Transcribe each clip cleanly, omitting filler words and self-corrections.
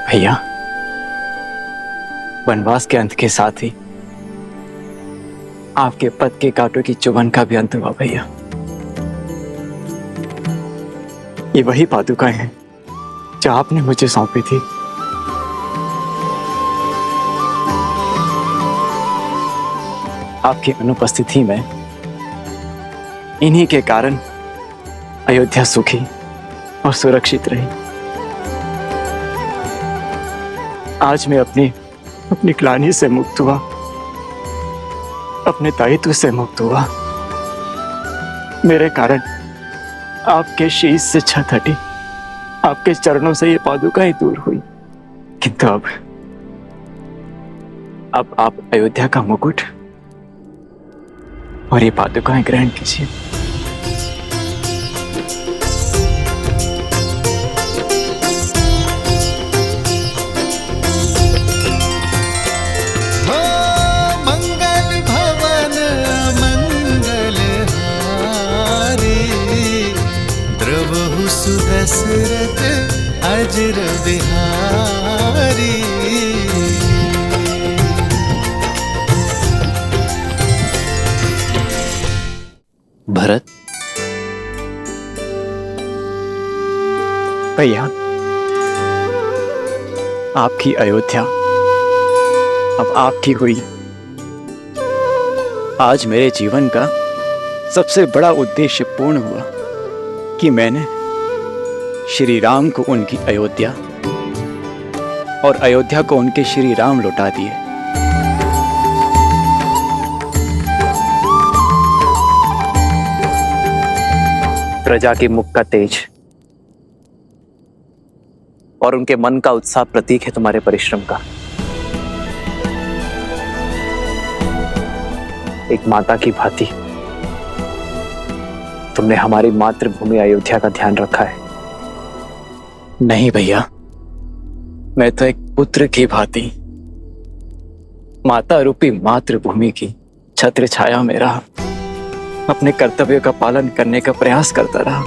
भैया, वनवास के अंत के साथ ही आपके पद के कांटों की चुभन का भी अंत हुआ भैया। ये वही पादुकाएं हैं जो आपने मुझे सौंपी थी। आपकी अनुपस्थिति में इन्हीं के कारण अयोध्या सुखी और सुरक्षित रही। आज मैं अपनी ग्लानि से मुक्त हुआ, अपने दायित्व से मुक्त हुआ। मेरे कारण आपके शीश से छत हटी, आपके चरणों से ये पादुकाएं दूर हुई। किंतु अब आप अयोध्या का मुकुट और ये पादुकाएं ग्रहण कीजिए। दशरथ अजर बिहारी। भरत, भैया, आपकी अयोध्या अब आपकी हुई। आज मेरे जीवन का सबसे बड़ा उद्देश्य पूर्ण हुआ कि मैंने श्री राम को उनकी अयोध्या और अयोध्या को उनके श्री राम लौटा दिए। प्रजा के मुख का तेज और उनके मन का उत्साह प्रतीक है तुम्हारे परिश्रम का। एक माता की भांति तुमने हमारी मातृभूमि अयोध्या का ध्यान रखा है। नहीं भैया, मैं तो एक पुत्र की भांति माता रूपी मातृभूमि की छत्र छाया में रहा, अपने कर्तव्यों का पालन करने का प्रयास करता रहा।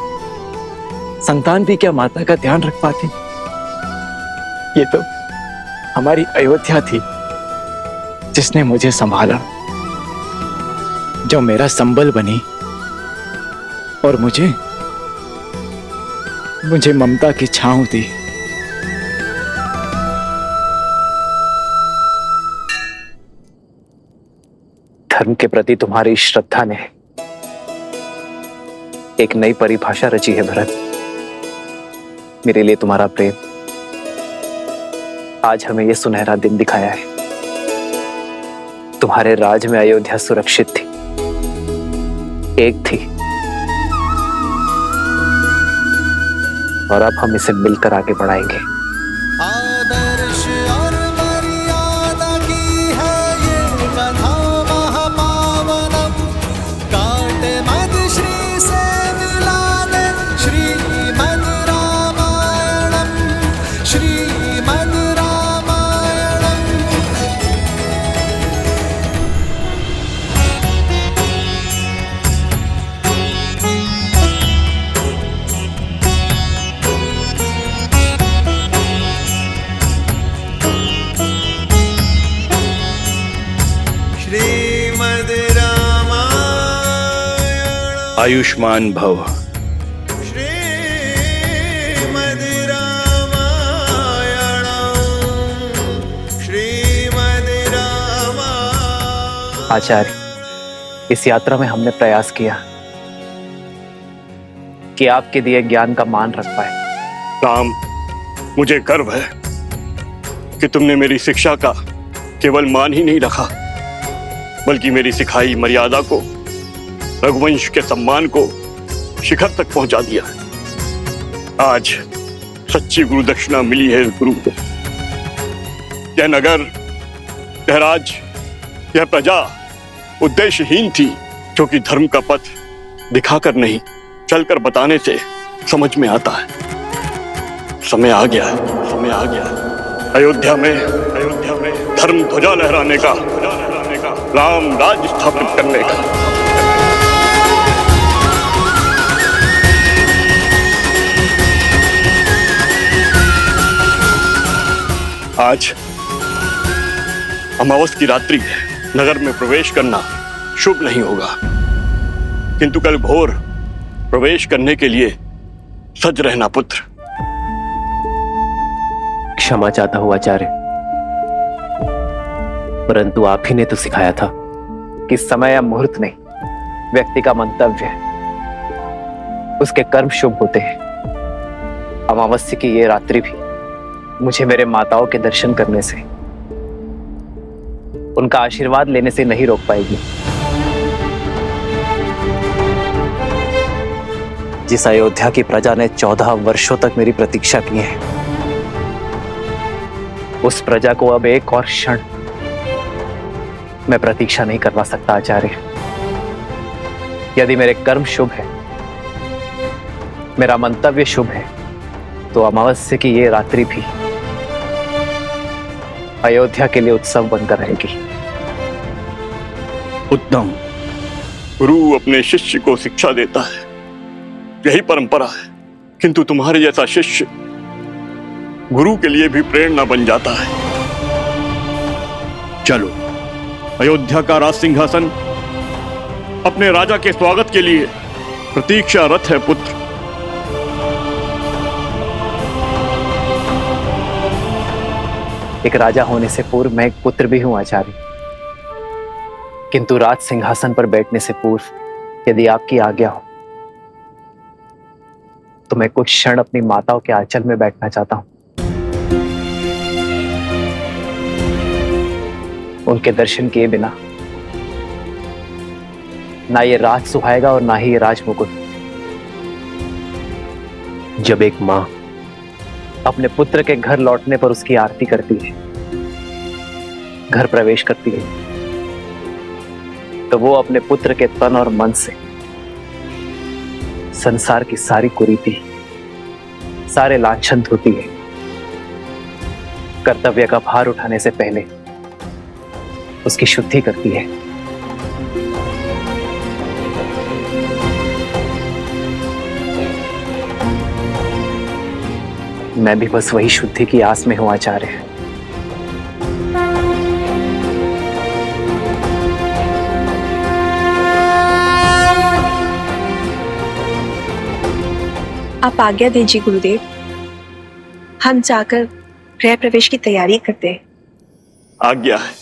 संतान भी क्या माता का ध्यान रख पाती? ये तो हमारी अयोध्या थी जिसने मुझे संभाला, जो मेरा संबल बनी और मुझे ममता की छांव दी। धर्म के प्रति तुम्हारी श्रद्धा ने एक नई परिभाषा रची है भरत। मेरे लिए तुम्हारा प्रेम आज हमें यह सुनहरा दिन दिखाया है। तुम्हारे राज में अयोध्या सुरक्षित थी, एक थी, और अब हम इसे मिलकर आगे बढ़ाएंगे। आदर्श और मर्यादा की है ये कथा महापावनम। काटे मद श्री से मिलाने श्रीमद् रामायणम, श्रीमद् रामायणम। श्रीमद् रामायण। आयुष्मान भव। श्रीमद् रामायण, श्रीमद् रामायण। आचार्य, इस यात्रा में हमने प्रयास किया कि आपके दिए ज्ञान का मान रख पाए। राम, मुझे गर्व है कि तुमने मेरी शिक्षा का केवल मान ही नहीं रखा, बल्कि मेरी सिखाई मर्यादा को, रघुवंश के सम्मान को शिखर तक पहुंचा दिया। आज सच्ची गुरु दक्षिणा मिली है इस गुरु को। यह नगर, यह राज, यह प्रजा उद्देश्यहीन थी, क्योंकि धर्म का पथ दिखाकर नहीं, चलकर बताने से समझ में आता है। समय आ गया है, समय आ गया है। अयोध्या में धर्म ध्वजा लहराने का, राम राज स्थापित करने का। आज अमावस की रात्रि है, नगर में प्रवेश करना शुभ नहीं होगा, किंतु कल भोर प्रवेश करने के लिए सज रहना पुत्र। क्षमा चाहता हूं आचार्य, परंतु आप ही ने तो सिखाया था कि समय या मुहूर्त नहीं, व्यक्ति का मंतव्य है, उसके कर्म शुभ होते हैं। अमावस्या की ये रात्रि भी मुझे मेरे माताओं के दर्शन करने से, उनका आशीर्वाद लेने से नहीं रोक पाएगी। जिस अयोध्या की प्रजा ने 14 वर्षों तक मेरी प्रतीक्षा की है, उस प्रजा को अब एक और क्षण मैं प्रतीक्षा नहीं करवा सकता आचार्य। यदि मेरे कर्म शुभ है, मेरा मंतव्य शुभ है, तो अमावस्या की ये रात्रि भी अयोध्या के लिए उत्सव बनकर रहेगी। उत्तम। गुरु अपने शिष्य को शिक्षा देता है, यही परंपरा है, किंतु तुम्हारे जैसा शिष्य गुरु के लिए भी प्रेरणा बन जाता है। चलो, अयोध्या का राज सिंहासन अपने राजा के स्वागत के लिए प्रतीक्षारत है पुत्र। एक राजा होने से पूर्व मैं एक पुत्र भी हूं आचार्य, किंतु राज सिंहासन पर बैठने से पूर्व यदि आपकी आज्ञा हो तो मैं कुछ क्षण अपनी माताओं के आंचल में बैठना चाहता हूं। उनके दर्शन किए बिना ना ये राज सुहाएगा और ना ही ये राज मुकुट। जब एक मां अपने पुत्र के घर लौटने पर उसकी आरती करती है, घर प्रवेश करती है, तो वो अपने पुत्र के तन और मन से संसार की सारी कुरीति, सारे लांछन धोती है। कर्तव्य का भार उठाने से पहले उसकी शुद्धि करती है। मैं भी बस वही शुद्धि की आस में हूं आचार्य। आप आज्ञा दीजिए गुरुदेव, हम जाकर गृह प्रवेश की तैयारी करते हैं। आज्ञा है।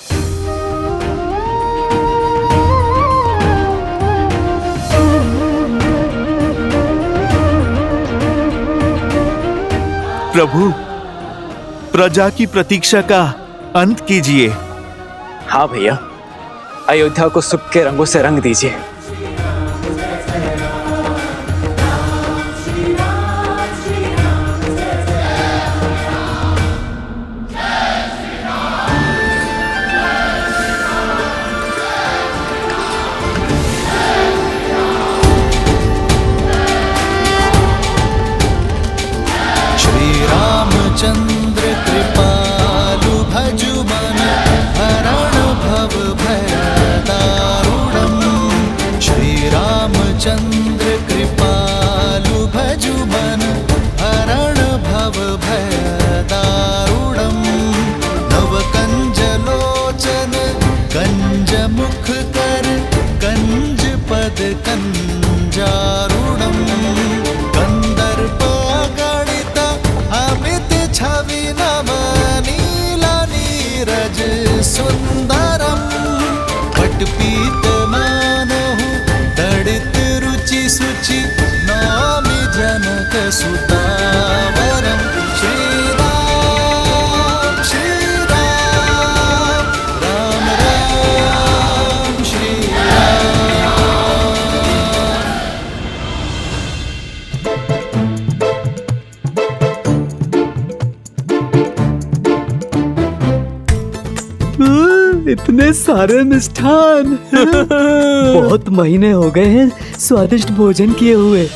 प्रभु, प्रजा की प्रतीक्षा का अंत कीजिए। हाँ भैया, अयोध्या को सुख के रंगों से रंग दीजिए। चंद्र कृपालु भजु मन हरण भव भय दारुणम। श्री रामचंद्र कृपालु भजु मन हरण भव भय दारुणम। नव कंज लोचन कंज मुख कर कंज पद कंजारुणम। कंदर्प गणित अमित छवि नव नीला नीरज सुंदरम। पटपीत मानहु तड़ित रुचि सुचि नौमि जनक सुतावरम। श्री राम राम राम श्री इतने सारे मिष्ठान बहुत महीने हो गए हैं स्वादिष्ट भोजन किए हुए।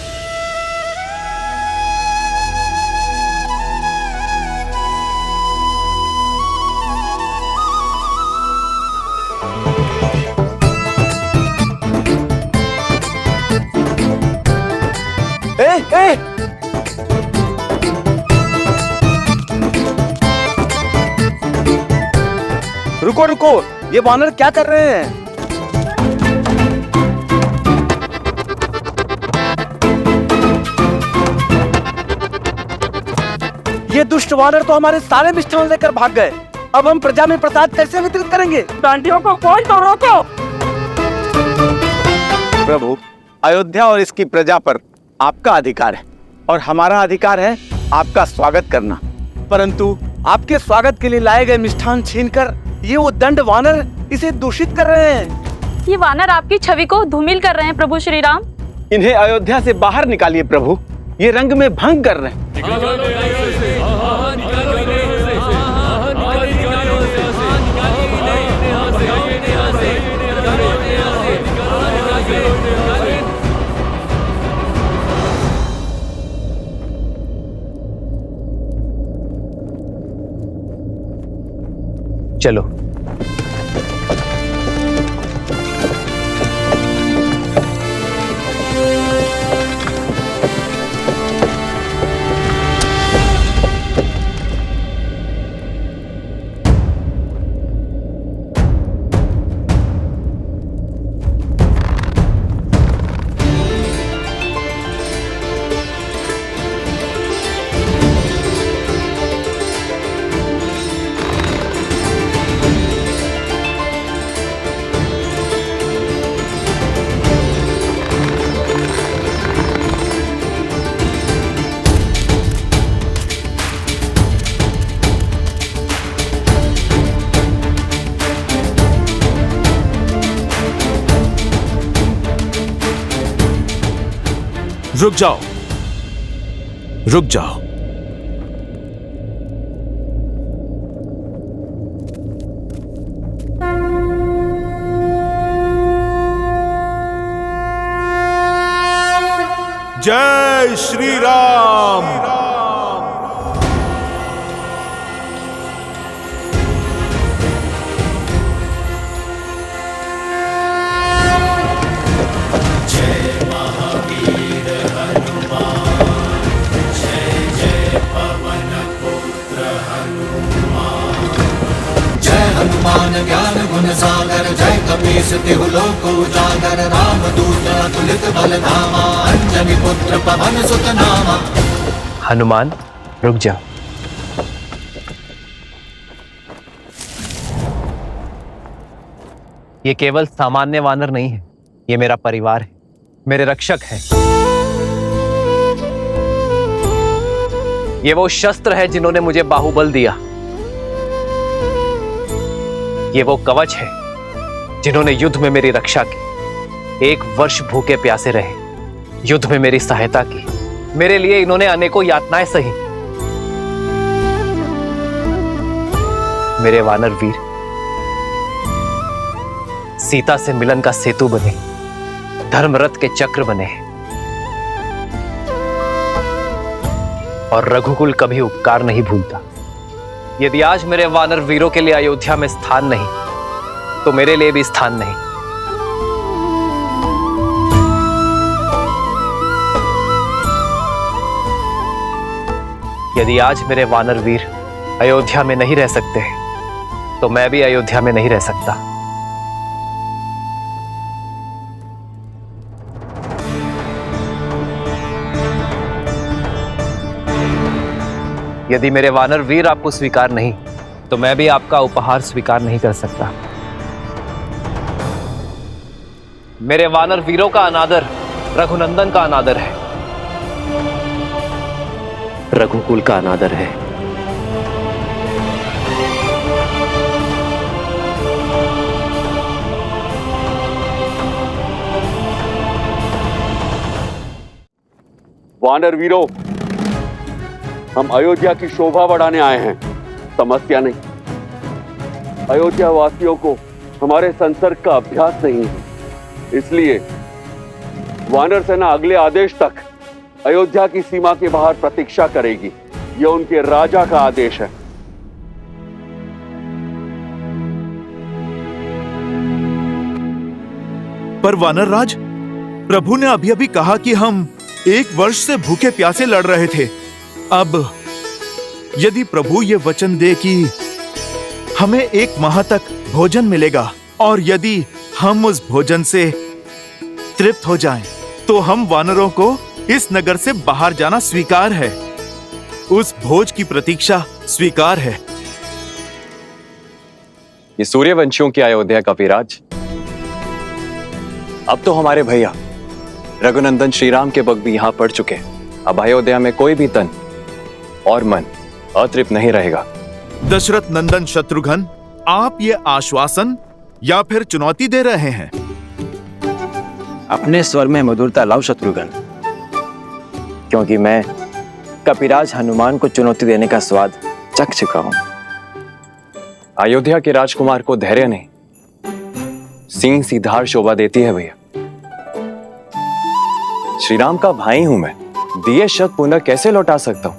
रुको रुको, ये वानर क्या कर रहे हैं? ये दुष्ट वानर तो हमारे सारे मिष्ठान लेकर भाग गए। अब हम प्रजा में प्रसाद कैसे वितरित करेंगे? डांडियों को कोई तो रोको। प्रभु, अयोध्या और इसकी प्रजा पर आपका अधिकार है और हमारा अधिकार है आपका स्वागत करना। परंतु आपके स्वागत के लिए लाए गए मिष्ठान छीनकर ये वो दंड वानर इसे दूषित कर रहे हैं। ये वानर आपकी छवि को धूमिल कर रहे हैं प्रभु श्री राम। इन्हें अयोध्या से बाहर निकालिए प्रभु, ये रंग में भंग कर रहे हैं। चलो। रुक जाओ, रुक जाओ। जय श्री राम। हनुमान ज्ञान गुण सागर जय कपीस तिहु लोक उजागर रामदूत अतुलित बल धामा अंजनी पुत्र पवन सुत नामा। हनुमान, रुक जा। ये केवल सामान्य वानर नहीं है, ये मेरा परिवार है, मेरे रक्षक है। ये वो शस्त्र है जिन्होंने मुझे बाहुबल दिया। ये वो कवच है जिन्होंने युद्ध में मेरी रक्षा की। 1 वर्ष भूखे प्यासे रहे, युद्ध में मेरी सहायता की। मेरे लिए इन्होंने अनेकों यातनाएं सही। मेरे वानर वीर सीता से मिलन का सेतु बने, धर्मरथ के चक्र बने और रघुकुल कभी उपकार नहीं भूलता। यदि आज मेरे वानर वीरों के लिए अयोध्या में स्थान नहीं, तो मेरे लिए भी स्थान नहीं। यदि आज मेरे वानर वीर अयोध्या में नहीं रह सकते, तो मैं भी अयोध्या में नहीं रह सकता। यदि मेरे वानर वीर आपको स्वीकार नहीं, तो मैं भी आपका उपहार स्वीकार नहीं कर सकता। मेरे वानर वीरों का अनादर रघुनंदन का अनादर है, रघुकुल का अनादर है। वानर वीरों, हम अयोध्या की शोभा बढ़ाने आए हैं, समस्या नहीं। अयोध्या वासियों को हमारे संसर्ग का अभ्यास नहीं है, इसलिए वानर सेना अगले आदेश तक अयोध्या की सीमा के बाहर प्रतीक्षा करेगी। यह उनके राजा का आदेश है। पर वानर राज, प्रभु ने अभी अभी कहा कि हम 1 वर्ष से भूखे प्यासे लड़ रहे थे। अब यदि प्रभु ये वचन दे कि हमें 1 माह तक भोजन मिलेगा, और यदि हम उस भोजन से तृप्त हो जाएं, तो हम वानरों को इस नगर से बाहर जाना स्वीकार है। उस भोज की प्रतीक्षा स्वीकार है। ये सूर्यवंशियों की अयोध्या का विराज अब तो हमारे भैया रघुनंदन श्रीराम के वक्त भी यहां पड़ चुके हैं। अब अयोध्या में कोई भी तन और मन अतृप्त नहीं रहेगा। दशरथ नंदन शत्रुघ्न, आप ये आश्वासन या फिर चुनौती दे रहे हैं? अपने स्वर में मधुरता लाओ शत्रुघ्न, क्योंकि मैं कपिराज हनुमान को चुनौती देने का स्वाद चख चुका हूं। अयोध्या के राजकुमार को धैर्य नहीं, सिंह सी धार शोभा देती है भैया। श्री राम का भाई हूं मैं, दिए शब्द पुनः कैसे लौटा सकता हूं?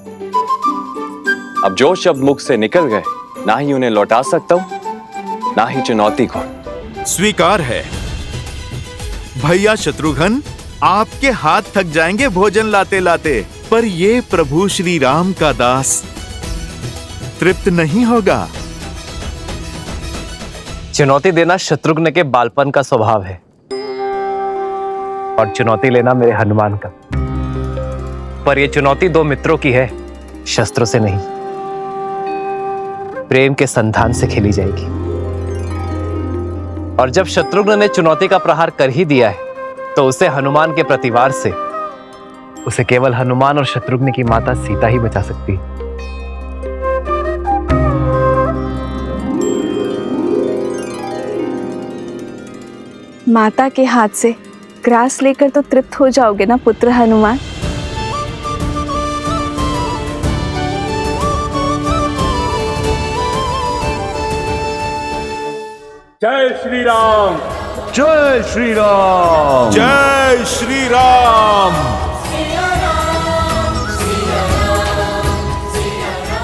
अब जो शब्द मुख से निकल गए, ना ही उन्हें लौटा सकता हूं, ना ही चुनौती को। स्वीकार है। भैया शत्रुघ्न, आपके हाथ थक जाएंगे भोजन लाते लाते, पर ये प्रभु श्री राम का दास तृप्त नहीं होगा। चुनौती देना शत्रुघ्न के बालपन का स्वभाव है, और चुनौती लेना मेरे हनुमान का। पर यह चुनौती 2 मित्रों की है, शस्त्रों से नहीं, प्रेम के संधान से खेली जाएगी। और जब शत्रुघ्न ने चुनौती का प्रहार कर ही दिया है, तो उसे हनुमान के प्रतिवार से उसे केवल हनुमान और शत्रुघ्न की माता सीता ही बचा सकती है। माता के हाथ से ग्रास लेकर तो तृप्त हो जाओगे ना पुत्र हनुमान? जय श्री राम, जय श्री राम, जय श्री राम।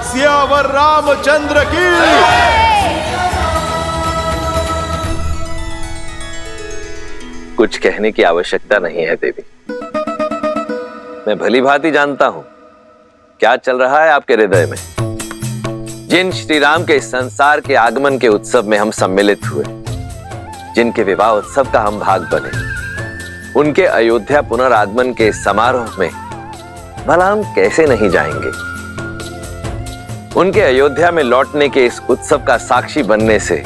सियावर रामचंद्र की। कुछ कहने की आवश्यकता नहीं है देवी, मैं भली भांति जानता हूं क्या चल रहा है आपके हृदय में। जिन श्री राम के इस संसार के आगमन के उत्सव में हम सम्मिलित हुए, जिनके विवाह उत्सव का हम भाग बने, उनके अयोध्या पुनरागमन के समारोह में भला हम कैसे नहीं जाएंगे। उनके अयोध्या में लौटने के इस उत्सव का साक्षी बनने से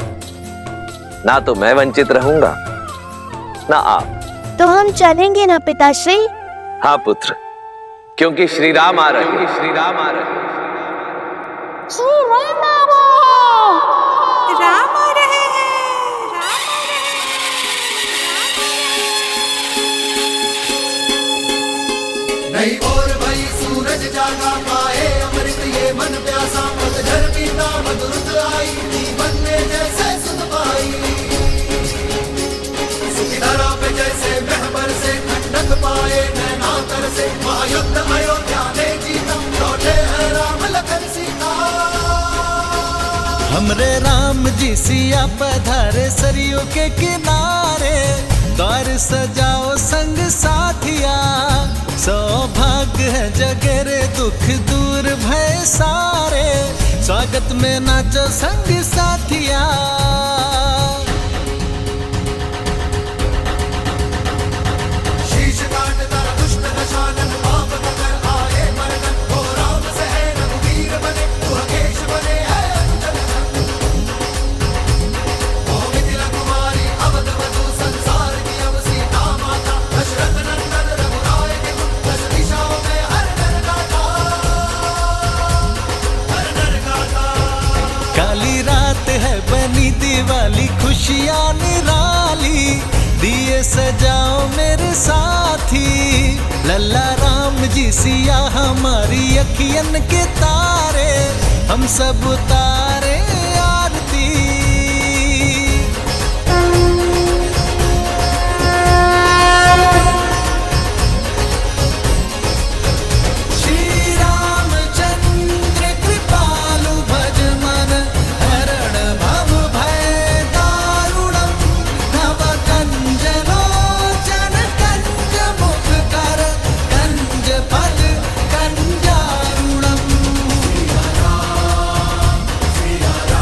ना तो मैं वंचित रहूंगा, ना आप। तो हम चलेंगे ना पिताश्री? हाँ पुत्र, क्योंकि श्री राम आ रहे हैं। श्री राम आ रहे हैं। राम आ रहे हैं। नहीं और भाई सूरज जागा पाए अमृत ये मन प्यासा, पतझड़ पीता मधुरत आई, जीवन में जैसे सुध पाई। सुखी धरा पे जैसे महबर से ठंडक पाए नैना कर से, महायुद्ध अयोध्या ने जीता, लौटे हैं राम लखन सीता। हमरे राम जी सिया पधारे सरयू के किनारे, द्वार सजाओ संग साथिया, सौभाग्य है जगरे दुख दूर भय सारे, स्वागत में नाचो संग साथिया। शीश काट दर दुष्ट दशानन, पाप कर आए मरन, हो राम से है रघुवीर बने, तू हकेश बने है अंजन। ओ मिथिला कुमारी अवध वधु, संसार की अब सीता माता, दशरथ नंदन रघुराय के गुण, 10 दिशाओं में हर नर गाथा, हर नर गाथा। काली रात है बनी दिवाली, खुशियाँ निराली, दिए सजाओ मेरे साथी, लल्ला राम जी सिया हमारी अखियन के तारे, हम सब उतारे आरती। श्री रामचंद्र कृपालु भज मन, हरण भव भय दारुणम, नव कंज लोचन कंज मुख कर, कंज फल कंजारुणम। सिया राम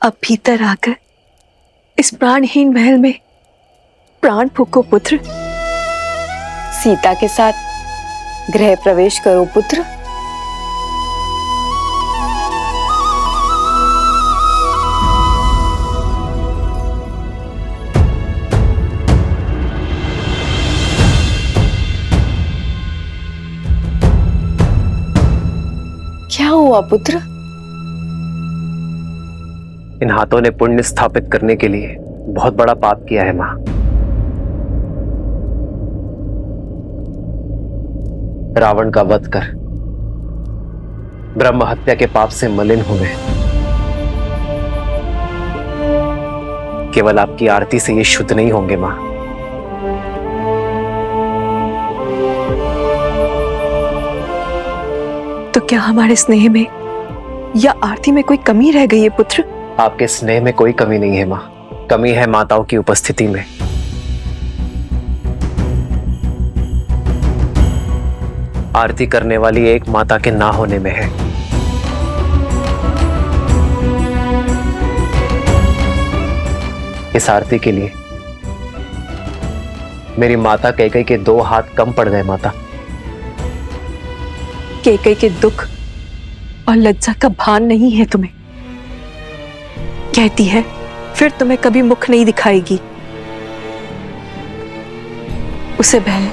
अब भीतर आकर इस प्राणहीन महल में प्राण फूको पुत्र। सीता के साथ गृह प्रवेश करो पुत्र। क्या हुआ पुत्र? इन हाथों ने पुण्य स्थापित करने के लिए बहुत बड़ा पाप किया है मां। रावण का वध कर ब्रह्म हत्या के पाप से मलिन हुए। केवल आपकी आरती से ये शुद्ध नहीं होंगे मां। तो क्या हमारे स्नेह में या आरती में कोई कमी रह गई है पुत्र? आपके स्नेह में कोई कमी नहीं है मां, कमी है माताओं की उपस्थिति में। आरती करने वाली एक माता के ना होने में है। इस आरती के लिए मेरी माता कैकेयी के 2 हाथ कम पड़ गए माता। कैकेयी के दुख और लज्जा का भान नहीं है तुम्हें। कहती है फिर तुम्हें कभी मुख नहीं दिखाएगी। उसे भय है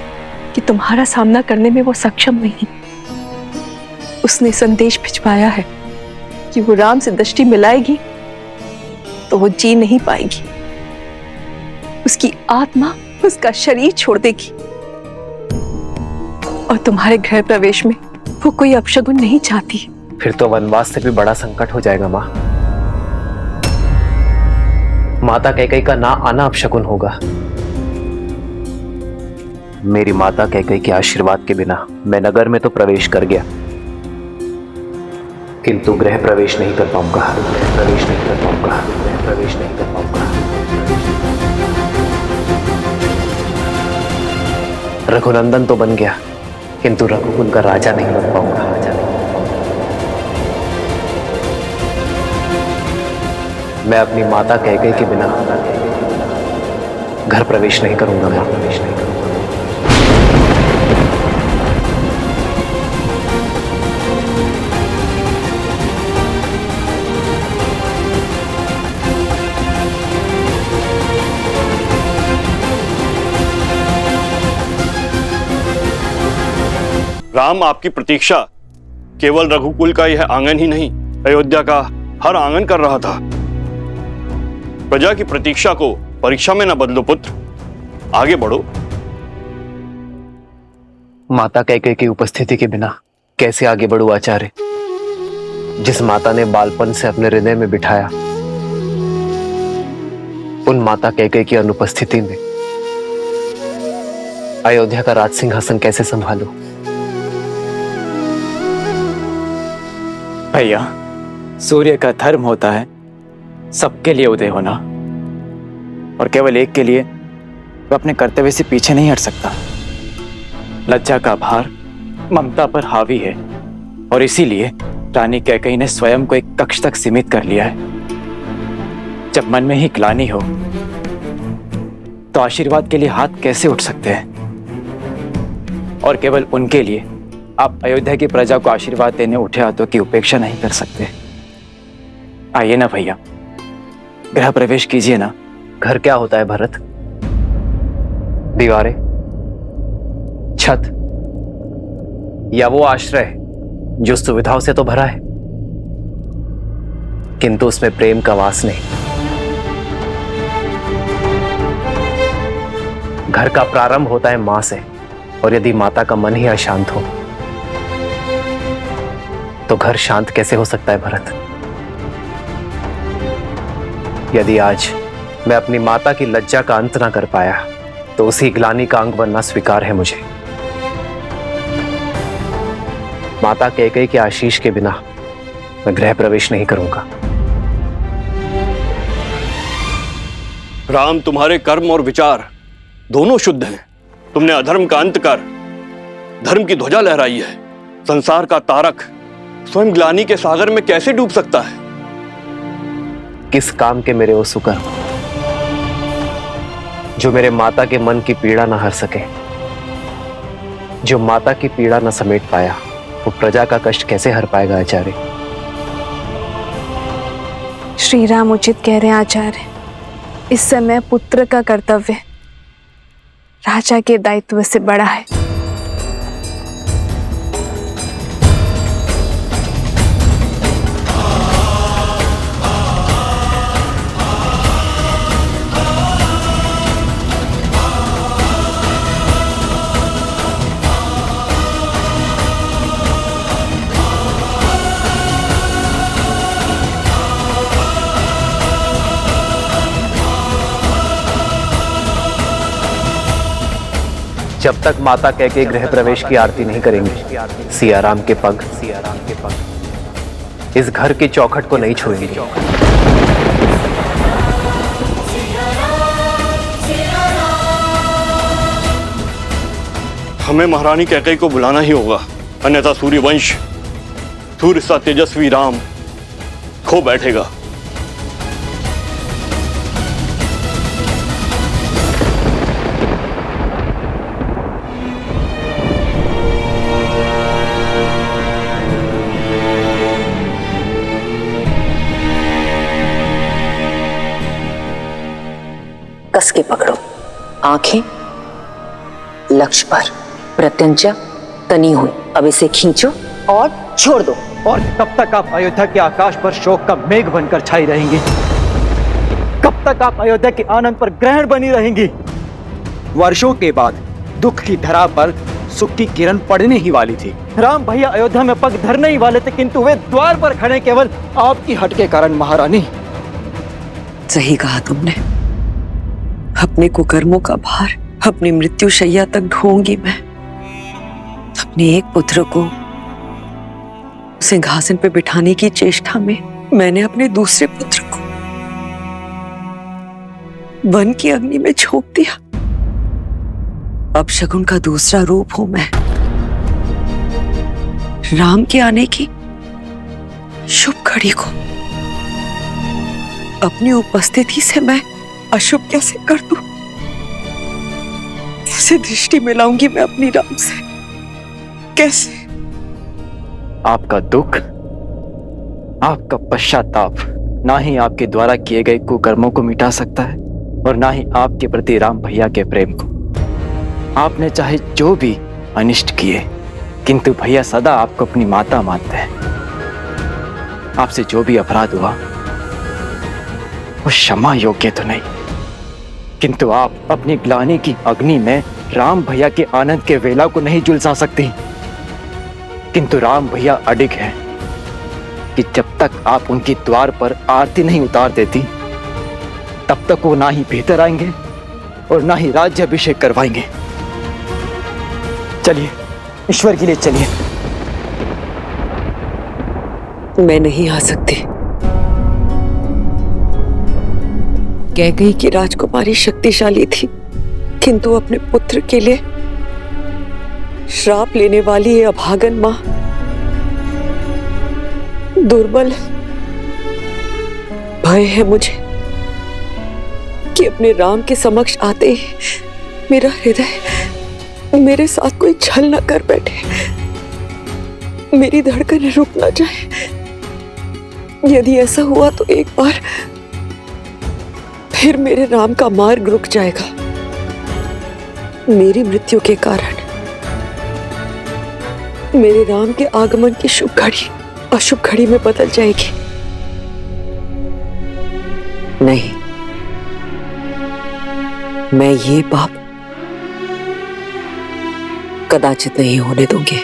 कि तुम्हारा सामना करने में वो सक्षम नहीं। उसने संदेश भिजवाया है कि वो राम से दृष्टि मिलाएगी तो वो जी नहीं पाएगी। उसकी आत्मा उसका शरीर छोड़ देगी। और तुम्हारे गृह प्रवेश में वो कोई अपशगुन नहीं चाहती। फिर तो वनवास से भी बड़ा संकट हो जाएगा मां। माता कैकेयी का ना आना अपशगुन होगा। मेरी माता कैकेयी के आशीर्वाद के बिना मैं नगर में तो प्रवेश कर गया, किंतु गृह प्रवेश नहीं कर पाऊंगा। गृह प्रवेश नहीं कर पाऊंगा। गृह प्रवेश नहीं कर पाऊंगा। रघुनंदन तो बन गया, किंतु रघुकुल का राजा नहीं बन पाऊंगा। राजा नहीं। मैं अपनी माता कैकेयी के बिना घर प्रवेश नहीं करूंगा। मैं प्रवेश नहीं करूंगा। राम, आपकी प्रतीक्षा केवल रघुकुल का यह आंगन ही नहीं, अयोध्या का हर आंगन कर रहा था। प्रजा की प्रतीक्षा को परीक्षा में न बदलो पुत्र, आगे बढ़ो। माता कैकेयी की उपस्थिति के बिना कैसे आगे बढ़ूं आचार्य? जिस माता ने बालपन से अपने हृदय में बिठाया, उन माता कैकेयी की अनुपस्थिति में अयोध्या का राज सिंहासन कैसे संभालूं? भैया, सूर्य का धर्म होता है सबके लिए उदय होना, और केवल एक के लिए वह अपने कर्तव्य से पीछे नहीं हट सकता। लज्जा का भार ममता पर हावी है, और इसीलिए रानी कैकेयी ने स्वयं को एक कक्ष तक सीमित कर लिया है। जब मन में ही ग्लानि हो तो आशीर्वाद के लिए हाथ कैसे उठ सकते हैं? और केवल उनके लिए आप अयोध्या की प्रजा को आशीर्वाद देने उठे हाथों की उपेक्षा नहीं कर सकते। आइए ना भैया, गृह प्रवेश कीजिए ना। घर क्या होता है भरत? दीवारें, छत, या वो आश्रय जो सुविधाओं से तो भरा है, किंतु उसमें प्रेम का वास नहीं। घर का प्रारंभ होता है मां से, और यदि माता का मन ही अशांत हो तो घर शांत कैसे हो सकता है भरत? यदि आज मैं अपनी माता की लज्जा का अंत ना कर पाया तो उसी ग्लानि का अंग बनना स्वीकार है मुझे। माता कैकेयी के आशीष के बिना मैं गृह प्रवेश नहीं करूंगा। राम, तुम्हारे कर्म और विचार दोनों शुद्ध हैं। तुमने अधर्म का अंत कर धर्म की ध्वजा लहराई है। संसार का तारक स्वयं ग्लानि के सागर में कैसे डूब सकता है? किस काम के मेरे वो सुकर जो मेरे माता के मन की पीड़ा न हर सके। जो माता की पीड़ा न समेट पाया वो प्रजा का कष्ट कैसे हर पाएगा आचार्य? श्री राम उचित कह रहे हैं आचार्य। इस समय पुत्र का कर्तव्य राजा के दायित्व से बड़ा है। जब तक माता कह के गृह प्रवेश की आरती नहीं करेंगे, सियाराम के पग इस घर की चौखट को नहीं छुएंगे। हमें महारानी कैकेयी को बुलाना ही होगा, अन्यथा सूर्यवंश सूर्य सा तेजस्वी राम खो बैठेगा। कस के पकड़ो, आंखें लक्ष्य पर, प्रत्यंचा तनी हुई। अब इसे खींचो और छोड़ दो। और कब तक आप अयोध्या के आकाश पर शोक का मेघ बनकर छाई रहेंगी? कब तक आप अयोध्या के आनंद पर ग्रहण बनी रहेंगी? वर्षों के बाद दुख की धरा पर सुख की किरण पड़ने ही वाली थी। राम भैया अयोध्या में पग धरने ही वाले थे, किंतु वे द्वार पर खड़े केवल आपकी हट के कारण। महारानी, सही कहा तुमने। अपने कुकर्मों का भार अपनी मृत्यु शैया तक ढोऊंगी मैं। अपने एक पुत्र को सिंहासन पे बिठाने की चेष्टा में मैंने अपने दूसरे पुत्र को वन की अग्नि में झोंक दिया। अब शकुन का दूसरा रूप हूं मैं। राम के आने की शुभ घड़ी को अपनी उपस्थिति से मैं अशुभ कैसे कर दूं? कैसे दृष्टि मिलाऊंगी मैं अपनी राम से? कैसे? आपका दुख, आपका पश्चाताप ना ही आपके द्वारा किए गए कुकर्मों को मिटा सकता है और ना ही आपके प्रति राम भैया के प्रेम को। आपने चाहे जो भी अनिष्ट किए, किंतु भैया सदा आपको अपनी माता मानते हैं। आपसे जो भी अपराध हुआ वो क्षमा योग्य तो नहीं, किंतु आप अपनी ग्लानि की अग्नि में राम भैया के आनंद के वेला को नहीं झुलसा सकती। किंतु राम भैया अडिग हैं कि जब तक आप उनके द्वार पर आरती नहीं उतार देती, तब तक वो ना ही भीतर आएंगे और ना ही राज्याभिषेक करवाएंगे। चलिए, ईश्वर के लिए चलिए। मैं नहीं आ सकती। कैकेयी की राजकुमारी शक्तिशाली थी, किंतु अपने पुत्र के लिए श्राप लेने वाली ये अभागन मां दुर्बल है। भय है मुझे कि अपने राम के समक्ष आते ही मेरा हृदय मेरे साथ कोई छल न कर बैठे, मेरी धड़कन रुक न जाए। यदि ऐसा हुआ तो एक बार फिर मेरे राम का मार्ग रुक जाएगा। मेरी मृत्यु के कारण मेरे राम के आगमन की शुभ घड़ी अशुभ घड़ी में बदल जाएगी। नहीं, मैं ये पाप कदाचित नहीं होने दूंगी।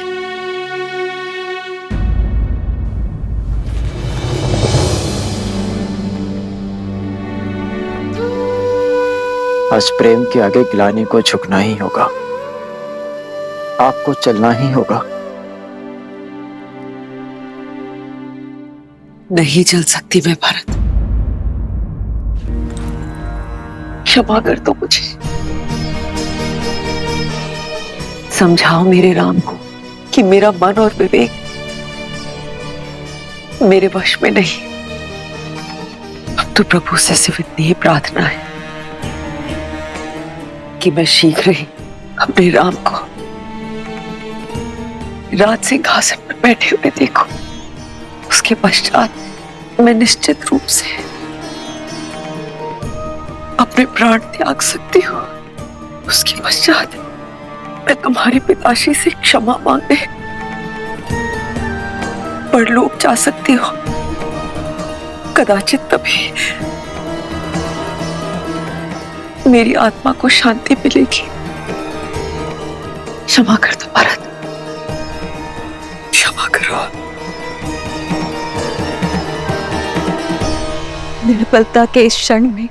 आज प्रेम के आगे ग्लानि को झुकना ही होगा। आपको चलना ही होगा। नहीं चल सकती मैं भरत। क्षमा कर दो मुझे। समझाओ मेरे राम को कि मेरा मन और विवेक मेरे वश में नहीं। अब तो प्रभु से सिर्फ इतनी ही प्रार्थना है कि मैं शीघ्र ही अपने राम को राज सिंहासन पर बैठे हुए देखूं। उसके पश्चात मैं निश्चित रूप से अपने प्राण त्याग सकती हूँ। उसके पश्चात मैं तुम्हारे पिताश्री से क्षमा मांगने परलोक जा सकती हूँ। कदाचित तभी मेरी आत्मा को शांति मिलेगी। क्षमा कर दो भरत, क्षमा करो। निर्बलता के इस क्षण में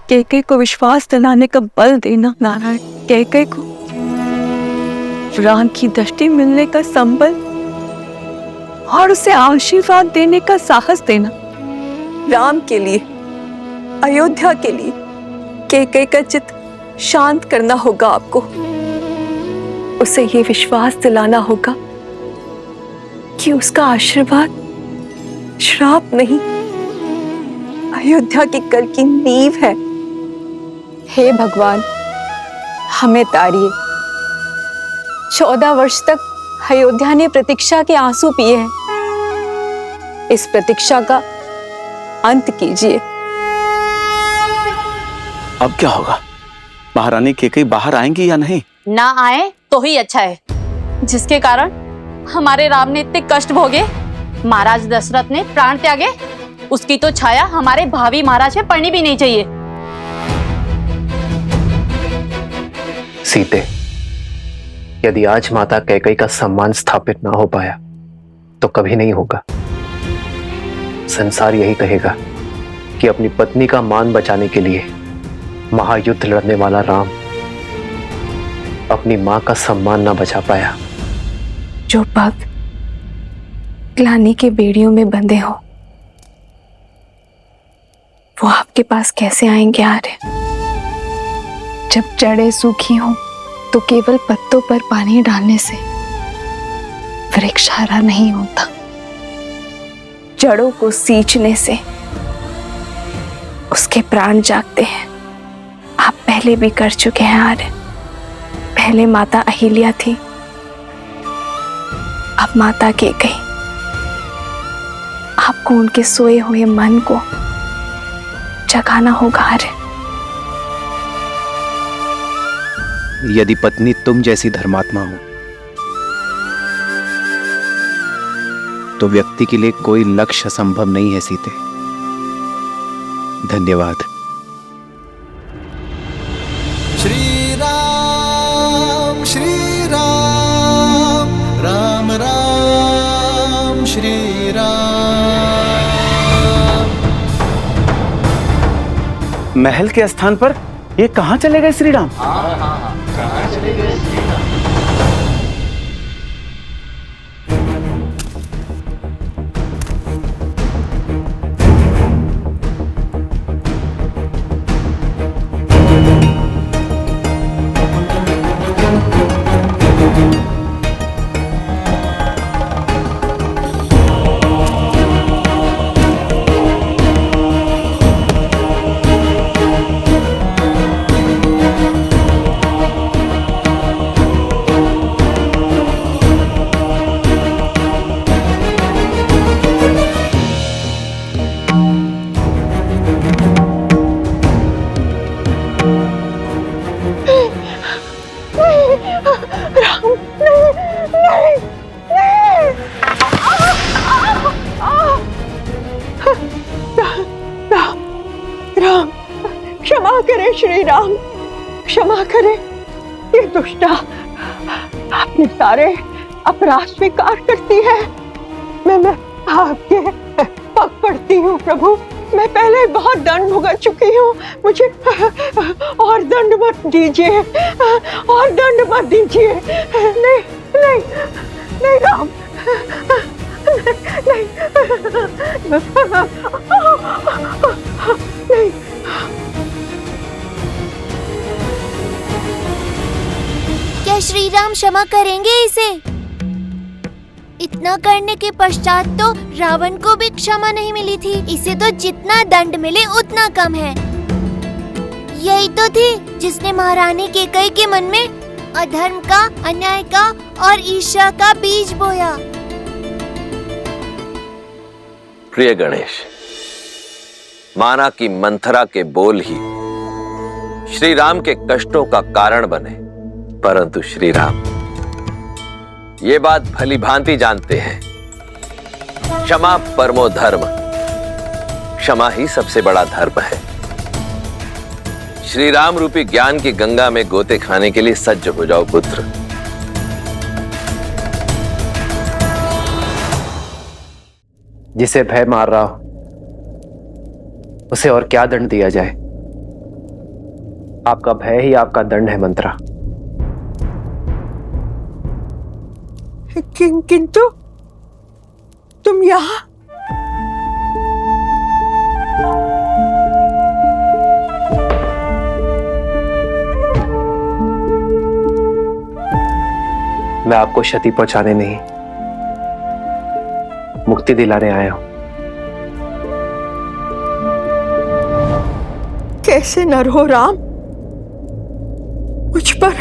कैकेयी को विश्वास दिलाने का बल देना नारायण, कैकेयी को राम की दृष्टि मिलने का संबल और उसे आशीर्वाद देने का साहस देना। राम के लिए, अयोध्या के लिए कैकेयी का चित्त शांत करना होगा आपको। उसे ये विश्वास दिलाना होगा कि उसका आशीर्वाद श्राप नहीं, अयोध्या की कल की नींव है। हे भगवान, हमें तारिए। 14 वर्ष तक अयोध्या ने प्रतीक्षा के आंसू पिए हैं। इस प्रतीक्षा का अंत कीजिए। अब क्या होगा? महारानी कैकेयी बाहर आएंगी या नहीं? ना आए तो ही अच्छा है, जिसके कारण हमारे राम ने इतने कष्ट भोगे, महाराज दशरथ ने प्राण त्यागे, उसकी तो छाया हमारे भावी महाराज पे पड़नी भी नहीं चाहिए। सीते, यदि आज माता कैकेयी का सम्मान स्थापित ना हो पाया तो कभी नहीं होगा। संसार यही कहेगा कि अपनी पत्नी का मान बचाने के लिए महायुद्ध लड़ने वाला राम अपनी मां का सम्मान ना बचा पाया। जो भक्त ग्लानि के बेड़ियों में बंधे हो, वो आपके पास कैसे आएंगे आर्य? जब जड़ें सूखी हो तो केवल पत्तों पर पानी डालने से वृक्ष हरा नहीं होता। जड़ों को सींचने से उसके प्राण जागते हैं। आप पहले भी कर चुके हैं आर्य। पहले माता अहिल्या थी, अब माता कैकेयी। आपको उनके सोए हुए मन को जगाना होगा आर्य। यदि पत्नी तुम जैसी धर्मात्मा हो तो व्यक्ति के लिए कोई लक्ष्य असंभव नहीं है सीते। धन्यवाद। श्री राम राम राम श्री राम। महल के स्थान पर ये कहाँ चले गए श्री राम? कहाँ चले गए श्री राम? राम, क्षमा करें श्री राम, क्षमा करें। ये दुष्टा अपने सारे अपराध स्वीकार करती है। मैं आपके पग पड़ती हूँ प्रभु। मैं पहले बहुत दंड भुगत चुकी हूँ, मुझे और दंड मत दीजिए, और दंड मत दीजिए। नहीं नहीं नहीं राम, नहीं नहीं। क्या श्री राम क्षमा करेंगे इसे? इतना करने के पश्चात तो रावण को भी क्षमा नहीं मिली थी। इसे तो जितना दंड मिले उतना कम है। यही तो थी जिसने महारानी कैकेयी के मन में अधर्म का, अन्याय का और ईर्ष्या का बीज बोया। प्रिय गणेश, माना कि मंथरा के बोल ही श्री राम के कष्टों का कारण बने, परंतु श्री राम ये बात भली भांति जानते हैं, क्षमा परमो धर्म, क्षमा ही सबसे बड़ा धर्म है। श्री राम रूपी ज्ञान की गंगा में गोते खाने के लिए सज्ज हो जाओ पुत्र। जिसे भय मार रहा हो उसे और क्या दंड दिया जाए? आपका भय ही आपका दंड है मंत्रा। किंतु तुम यहाँ? मैं आपको क्षति पहुंचाने नहीं, मुक्ति दिलाने आया हूं। कैसे नर हो राम? मुझ पर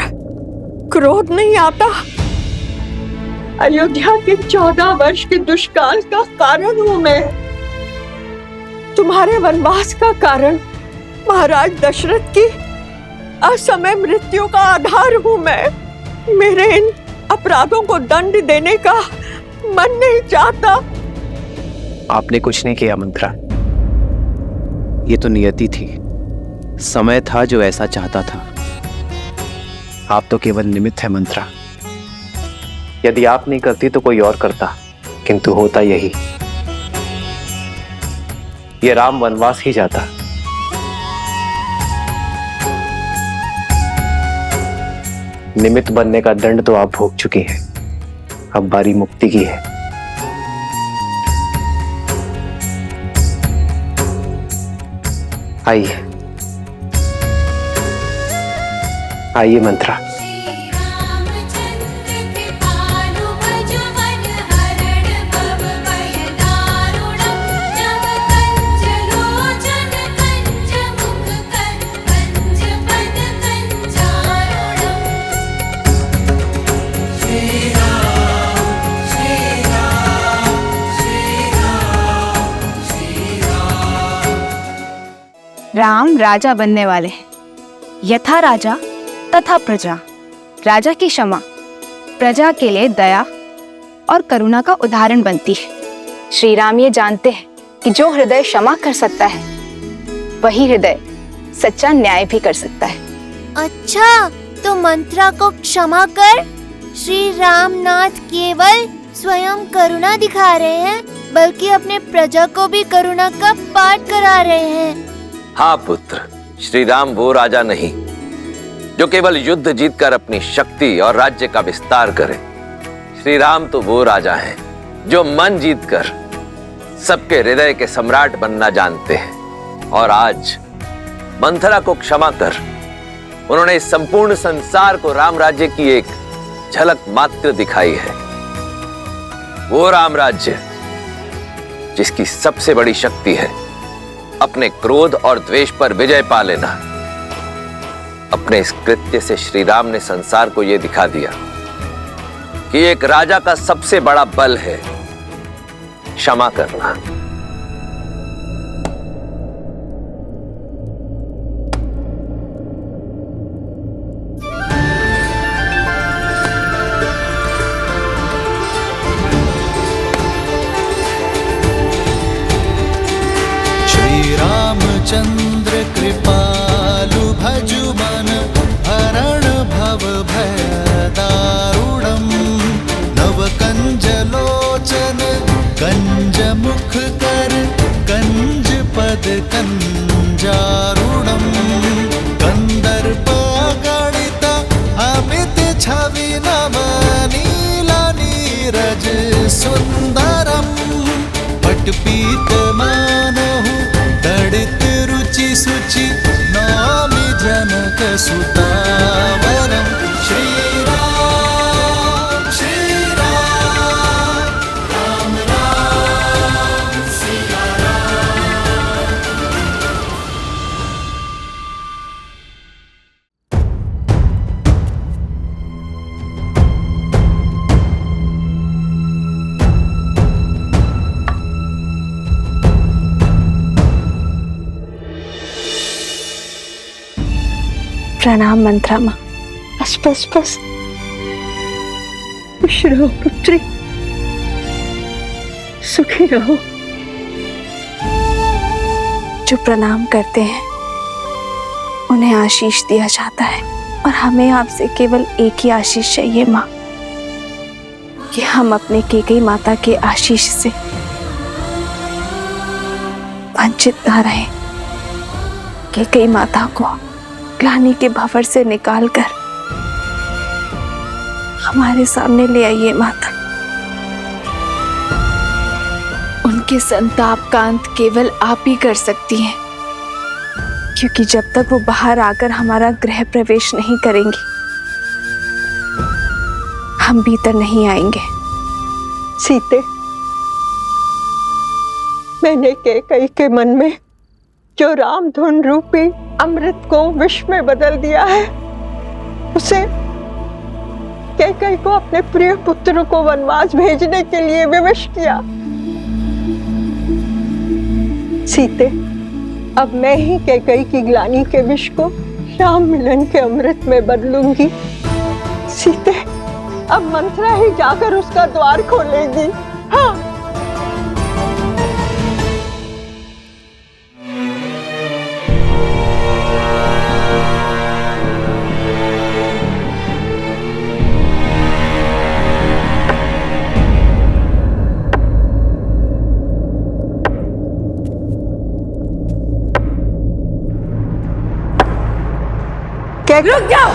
क्रोध नहीं आता? अयोध्या के 14 वर्ष के दुष्काल का कारण हूं मैं। तुम्हारे वनवास का कारण महाराज दशरथ की असमय मृत्यु का आधार हूं मैं। मेरे इन अपराधों को दंड देने का मन नहीं चाहता। आपने कुछ नहीं किया मंत्रा, ये तो नियति थी, समय था जो ऐसा चाहता था। आप तो केवल निमित्त है मंत्रा। यदि आप नहीं करती तो कोई और करता, किंतु होता यही, ये राम वनवास ही जाता। निमित्त बनने का दंड तो आप भोग चुकी हैं, अब बारी मुक्ति की है। आइए आइए मंत्रा। राम राजा बनने वाले हैं। यथा राजा तथा प्रजा। राजा की क्षमा प्रजा के लिए दया और करुणा का उदाहरण बनती है। श्री राम ये जानते हैं कि जो हृदय क्षमा कर सकता है वही हृदय सच्चा न्याय भी कर सकता है। अच्छा, तो मंत्रा को क्षमा कर श्री रामनाथ केवल स्वयं करुणा दिखा रहे हैं, बल्कि अपने प्रजा को भी करुणा का पाठ करा रहे हैं। हाँ पुत्र, श्री राम वो राजा नहीं जो केवल युद्ध जीतकर अपनी शक्ति और राज्य का विस्तार करे। श्री राम तो वो राजा हैं जो मन जीतकर सबके हृदय के सम्राट बनना जानते हैं। और आज मंथरा को क्षमा कर उन्होंने इस संपूर्ण संसार को राम राज्य की एक झलक मात्र दिखाई है। वो राम राज्य जिसकी सबसे बड़ी शक्ति है अपने क्रोध और द्वेष पर विजय पा लेना। अपने इस कृत्य से श्री राम ने संसार को यह दिखा दिया कि एक राजा का सबसे बड़ा बल है क्षमा करना। चंद्र कृपालु भजु मन हरण भव भय दारुणम। नव कंज लोचन कंज मुख कर कंज पद कंजारुणम। कंदर्प गणित अमित छवि नव नीला नीरज सुंदरम। पटपीत मानहु तड़ित रुचि सुचि नामि जनक सुतावरम। श्री राम प्रणाम मंत्रा माँ। बस बस बस, खुश रहो पुत्री, सुखी रहो। जो प्रणाम करते हैं उन्हें आशीष दिया जाता है, और हमें आपसे केवल एक ही आशीष चाहिए माँ, कि हम अपने कैकेयी माता के आशीष से वंचित ना रहे। कैकेयी माता को ग्लानि के भंवर से निकालकर हमारे सामने ले आइए माता। उनके संताप का अंत केवल आप ही कर सकती हैं, क्योंकि जब तक वो बाहर आकर हमारा गृह प्रवेश नहीं करेंगी, हम भीतर नहीं आएंगे। सीते, मैंने कैकेयी के मन में जो रामधुन रूपी अमृत को विष में बदल दिया है, उसे कैकेयी को अपने प्रिय पुत्र को वनवास भेजने के लिए विवश किया। सीते, अब मैं ही कैकेयी की ग्लानि के विष को राम मिलन के अमृत में बदलूंगी। सीते, अब मंत्रा ही जाकर उसका द्वार खोलेगी। हाँ। रुक जाओ।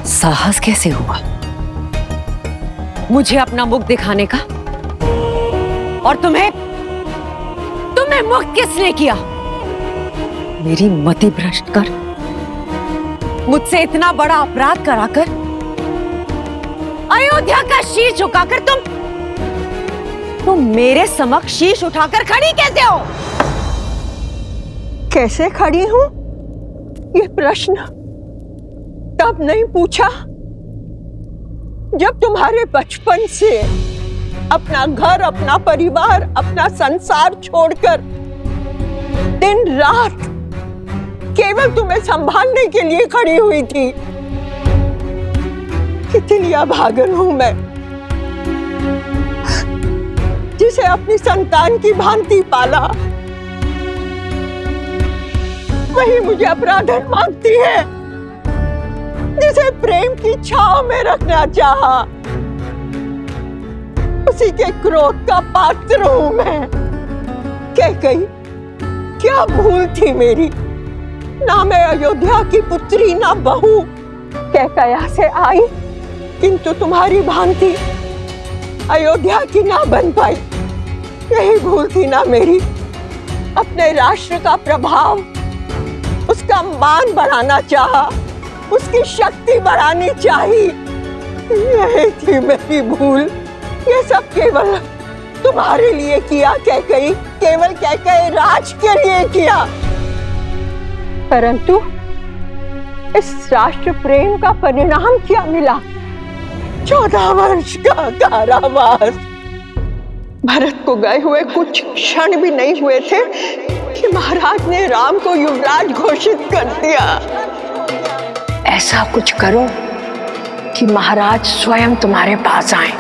साहस कैसे हुआ मुझे अपना मुख दिखाने का? और तुम्हें मुक्त किसने किया? मेरी मति भ्रष्ट कर मुझसे इतना बड़ा अपराध कराकर अयोध्या का शीश झुकाकर तुम मेरे समक्ष शीश उठाकर खड़ी कैसे हो? कैसे खड़ी हूं? ये प्रश्न तब नहीं पूछा जब तुम्हारे बचपन से अपना घर, अपना परिवार, अपना संसार छोड़कर दिन रात केवल तुम्हें संभालने के लिए खड़ी हुई थी। कितनी अभागन हूं मैं, जिसे अपनी संतान की भांति पाला, वही मुझे अपराधन मांगती है, जिसे प्रेम की छांव में रखना चाहा। उसी के क्रोध का पात्र हूं मैं। कैकेयी, क्या भूल थी मेरी? ना मैं अयोध्या की पुत्री, ना बहू। कैकेयी से आई, किंतु तुम्हारी भांति अयोध्या की ना बन पाई। यही भूल थी ना मेरी। अपने राष्ट्र का प्रभाव, उसका मान बढ़ाना चाहा, उसकी शक्ति बढ़ानी चाहिए। यही थी मेरी भूल। ये सब केवल तुम्हारे लिए किया कैकेयी, केवल कैकेयी राज के लिए किया। परंतु इस राष्ट्र प्रेम का परिणाम क्या मिला? 14 वर्ष का कारावास। भरत को गए हुए कुछ क्षण भी नहीं हुए थे कि महाराज ने राम को युवराज घोषित कर दिया। ऐसा कुछ करो कि महाराज स्वयं तुम्हारे पास आए।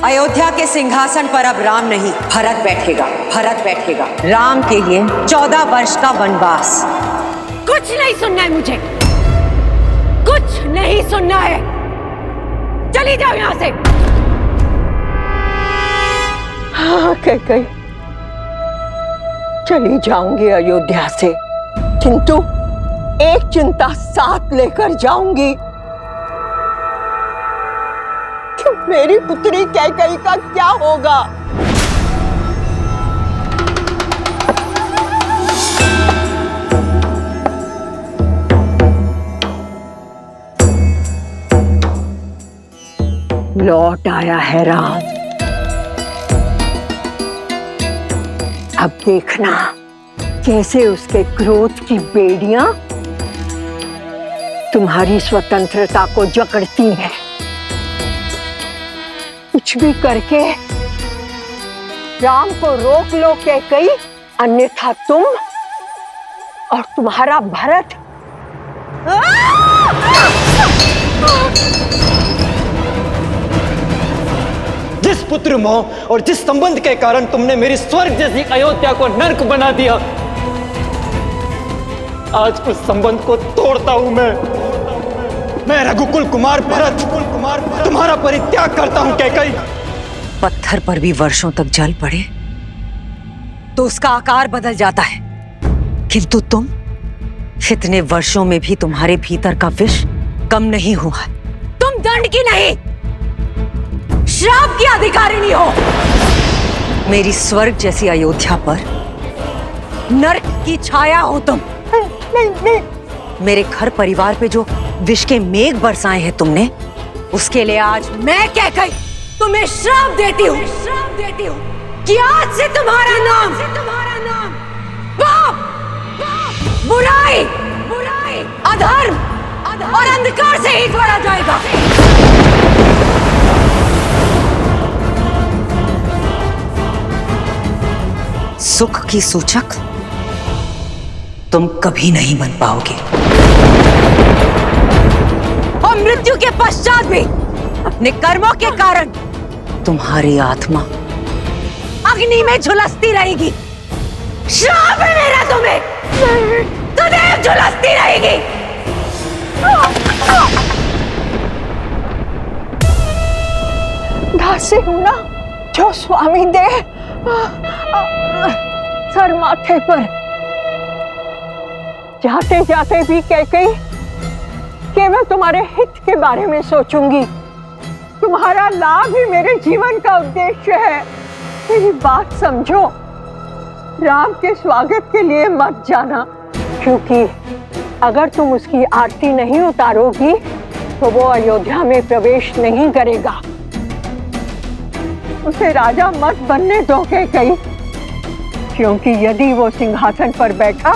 अयोध्या के सिंहासन पर अब राम नहीं, भरत बैठेगा। भरत बैठेगा। राम के लिए 14 वर्ष का वनवास। कुछ नहीं सुनना है मुझे, कुछ नहीं सुनना है। चली जाओ यहां से। हाँ कैकेयी, चली जाऊंगी अयोध्या से, किंतु एक चिंता साथ लेकर जाऊंगी कि मेरी पुत्री कैकेयी का क्या होगा। लौट आया है राम। अब देखना कैसे उसके क्रोध की बेड़ियां तुम्हारी स्वतंत्रता को जकड़ती हैं। कुछ भी करके राम को रोक लो कैकई, अन्यथा तुम और तुम्हारा भरत जिस पुत्र मोह और जिस संबंध के कारण तुमने मेरी स्वर्ग जैसी अयोध्या को नर्क बना दिया, आज उस संबंध को तोड़ता हूं मैं रघुकुल कुमार भरत तुम्हारा परित्याग करता हूं कैकई। पत्थर पर भी वर्षों तक जल पड़े तो उसका आकार बदल जाता है, किंतु तुम इतने वर्षों में भी तुम्हारे भीतर का विष कम नहीं हुआ। तुम दंड की नहीं, श्राप की अधिकारिणी हो। मेरी स्वर्ग जैसी अयोध्या पर नरक की छाया हो तुम। नहीं। मेरे घर परिवार पे जो विष के मेघ बरसाए हैं तुमने, उसके लिए आज मैं कैकई तुम्हें श्राप देती हूँ कि आज से तुम्हारा नाम पाप, बुराई, अधर्म और अंधकार से ही जोड़ा जाएगा। सुख की सूचक तुम कभी नहीं बन पाओगे और मृत्यु के पश्चात भी अपने कर्मों के कारण तुम्हारी आत्मा अग्नि में झुलसती रहेगी। श्राप है मेरा तुम्हें, सदैव झुलसती रहेगी। दासी हूं ना, जो स्वामी दे सर माथे पर। जाते जाते भी कैकई केवल तुम्हारे हित के बारे में सोचूंगी। तुम्हारा लाभ ही मेरे जीवन का उद्देश्य है। मेरी बात समझो, राम के स्वागत के लिए मत जाना, क्योंकि अगर तुम उसकी आरती नहीं उतारोगी तो वो अयोध्या में प्रवेश नहीं करेगा। उसे राजा मत बनने दो कैकई, क्योंकि यदि वो सिंहासन पर बैठा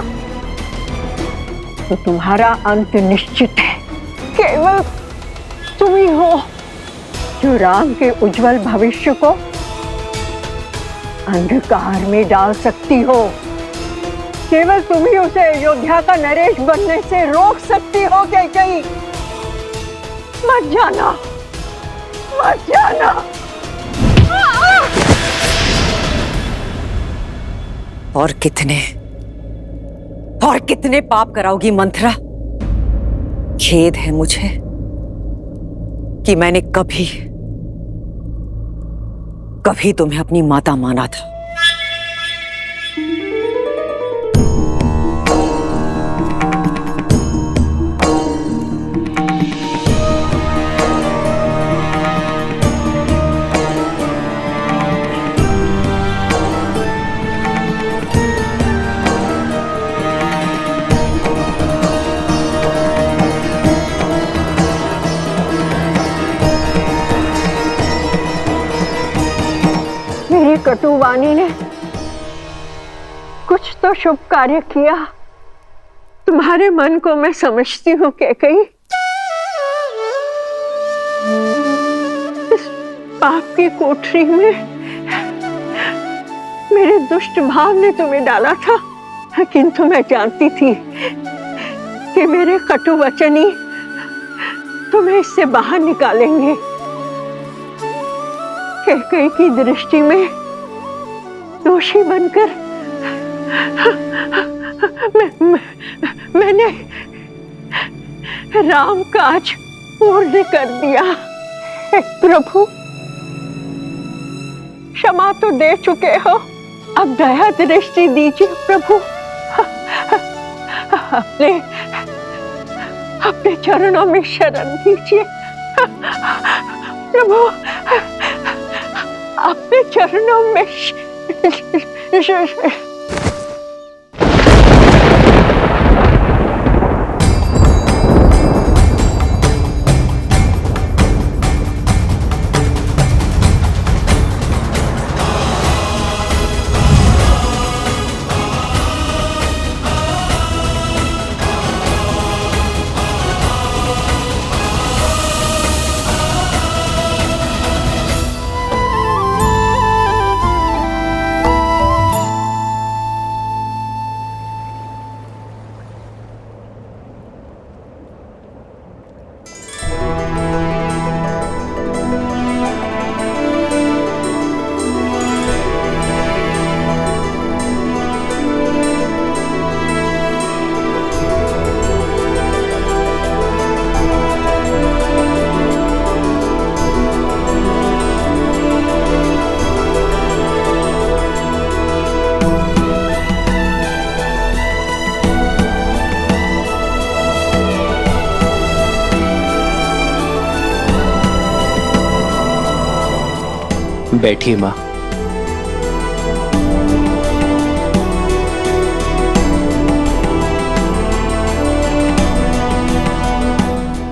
तो तुम्हारा अंत निश्चित है। केवल तुम ही हो जो राम के उज्जवल भविष्य को अंधकार में डाल सकती हो। केवल तुम ही उसे अयोध्या का नरेश बनने से रोक सकती हो कैकई। मत जाना, मत जाना। और कितने पाप कराओगी मंथरा? खेद है मुझे कि मैंने कभी तुम्हें अपनी माता माना था। कटुवाणी ने कुछ तो शुभ कार्य किया। तुम्हारे मन को मैं समझती हूँ कैकई। इस पाप की कोठरी में मेरे दुष्ट भाव ने तुम्हें डाला था, किंतु मैं जानती थी कि मेरे कटु वचन ही तुम्हें इससे बाहर निकालेंगे। कैकई की दृष्टि में दोषी बनकर मैंने राम काज पूर्ण कर दिया। हे प्रभु, क्षमा तो दे चुके हो, अब दया दृष्टि दीजिए प्रभु। अपने चरणों में शरण दीजिए प्रभु, अपने चरणों में बैठिए मां।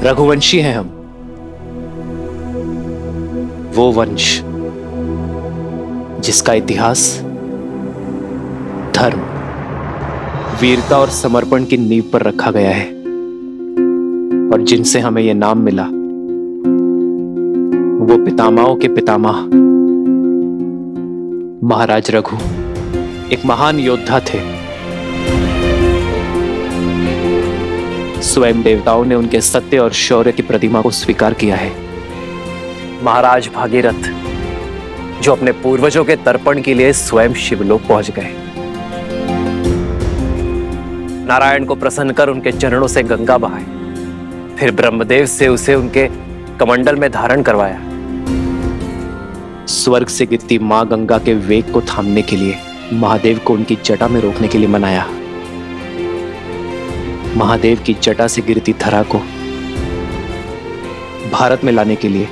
रघुवंशी हैं हम, वो वंश जिसका इतिहास धर्म, वीरता और समर्पण की नींव पर रखा गया है, और जिनसे हमें यह नाम मिला वो पितामहों के पितामह महाराज रघु एक महान योद्धा थे। स्वयं देवताओं ने उनके सत्य और शौर्य की प्रतिमा को स्वीकार किया है। महाराज भागीरथ जो अपने पूर्वजों के तर्पण के लिए स्वयं शिवलोक पहुंच गए, नारायण को प्रसन्न कर उनके चरणों से गंगा बहाई, फिर ब्रह्मदेव से उसे उनके कमंडल में धारण करवाया। स्वर्ग से गिरती मां गंगा के वेग को थामने के लिए महादेव को उनकी जटा में रोकने के लिए मनाया। महादेव की जटा से गिरती धरा को भारत में लाने के लिए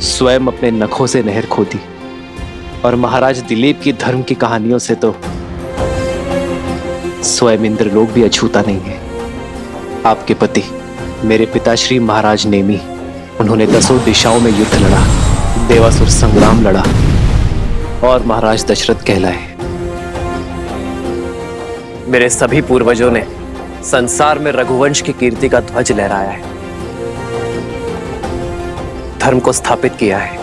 स्वयं अपने नखों से नहर खोदी, और महाराज दिलीप की धर्म की कहानियों से तो स्वयं इंद्रलोक भी अछूता नहीं है। आपके पति मेरे पिताश्री महाराज नेमी, उन्होंने 10 दिशाओं में युद्ध लड़ा, देवासुर संग्राम लड़ा और महाराज दशरथ कहलाए। मेरे सभी पूर्वजों ने संसार में रघुवंश की कीर्ति का ध्वज लहराया है, धर्म को स्थापित किया है।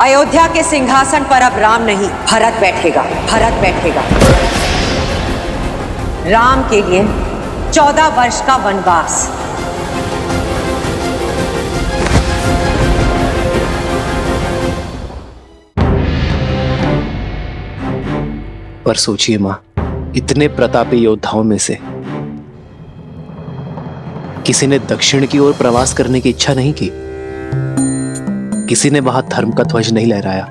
अयोध्या के सिंहासन पर अब राम नहीं, भरत बैठेगा, भरत बैठेगा। राम के लिए 14 वर्ष का वनवास। पर सोचिए मां, इतने प्रतापी योद्धाओं में से किसी ने दक्षिण की ओर प्रवास करने की इच्छा नहीं की, किसी ने वहां धर्म का ध्वज नहीं लहराया।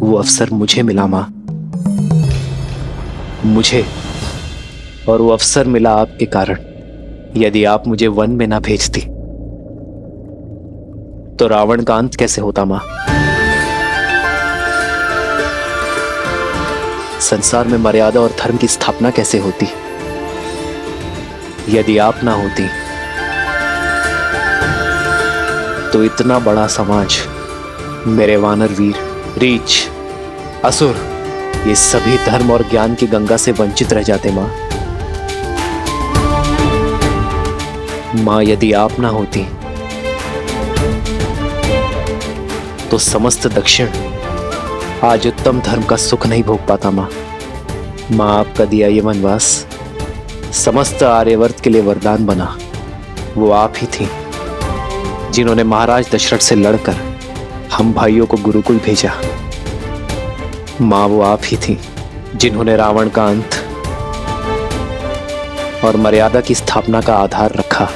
वो अवसर मुझे मिला मां, मुझे, और वो अवसर मिला आपके कारण। यदि आप मुझे वन में ना भेजती तो रावण का अंत कैसे होता मां? संसार में मर्यादा और धर्म की स्थापना कैसे होती यदि आप ना होती? तो इतना बड़ा समाज, मेरे वानर वीर, रीछ, असुर, ये सभी धर्म और ज्ञान की गंगा से वंचित रह जाते मां। मां, यदि आप ना होती तो समस्त दक्षिण आज उत्तम धर्म का सुख नहीं भोग पाता मां। मां, आपका दिया ये वनवास समस्त आर्यवर्त के लिए वरदान बना। वो आप ही थी जिन्होंने महाराज दशरथ से लड़कर हम भाइयों को गुरुकुल भेजा। मां, वो आप ही थी जिन्होंने रावण का अंत और मर्यादा की स्थापना का आधार रखा।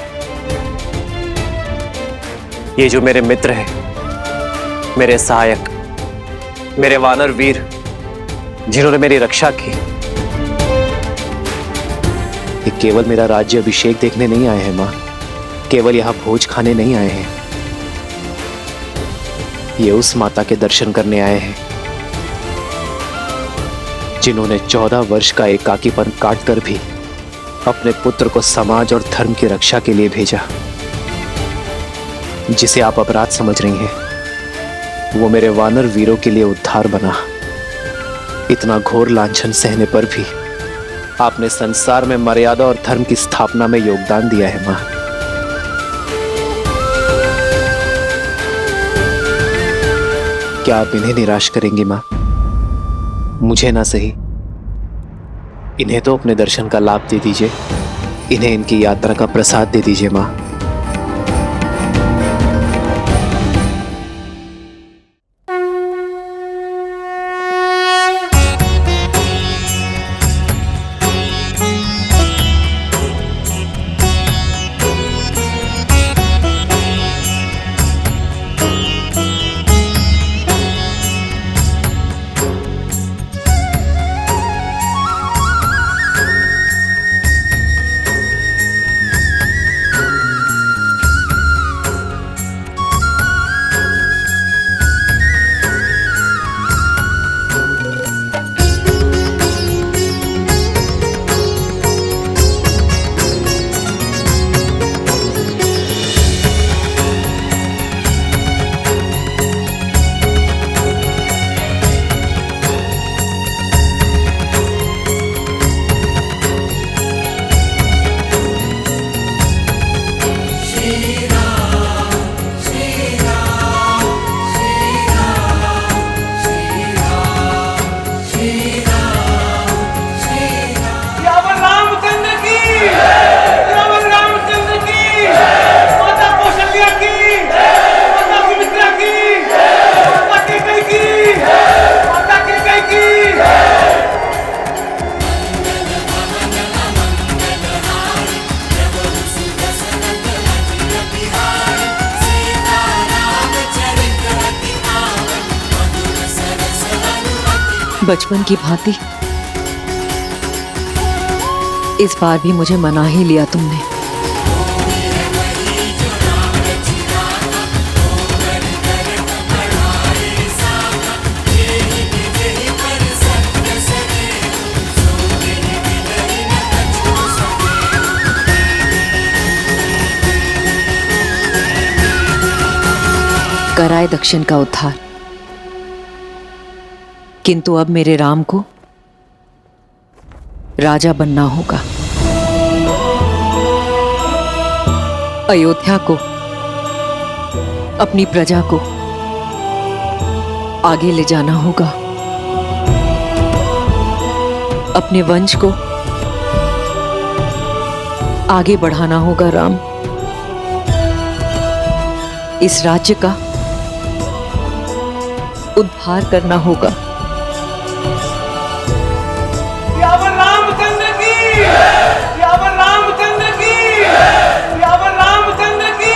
ये जो मेरे मित्र हैं, मेरे सहायक, मेरे वानर वीर, जिन्होंने मेरी रक्षा की, ये केवल मेरा राज्य अभिषेक देखने नहीं आए हैं मां, केवल यहां भोज खाने नहीं आए हैं। ये उस माता के दर्शन करने आए हैं जिन्होंने 14 वर्ष का एकाकीपन काट कर भी अपने पुत्र को समाज और धर्म की रक्षा के लिए भेजा। जिसे आप अपराध समझ रही हैं, वो मेरे वानर वीरों के लिए उद्धार बना। इतना घोर लांछन सहने पर भी आपने संसार में मर्यादा और धर्म की स्थापना में योगदान दिया है मां। क्या आप इन्हें निराश करेंगी मां? मुझे ना सही, इन्हें तो अपने दर्शन का लाभ दे दीजिए, इन्हें इनकी यात्रा का प्रसाद दे दीजिए मां। बचपन की भांति इस बार भी मुझे मना ही लिया तुमने। कराए दक्षिण का उद्धार, किंतु अब मेरे राम को राजा बनना होगा। अयोध्या को, अपनी प्रजा को आगे ले जाना होगा। अपने वंश को आगे बढ़ाना होगा राम। इस राज्य का उद्धार करना होगा। रामचंद्र की, रामचंद्र की, रामचंद्र की।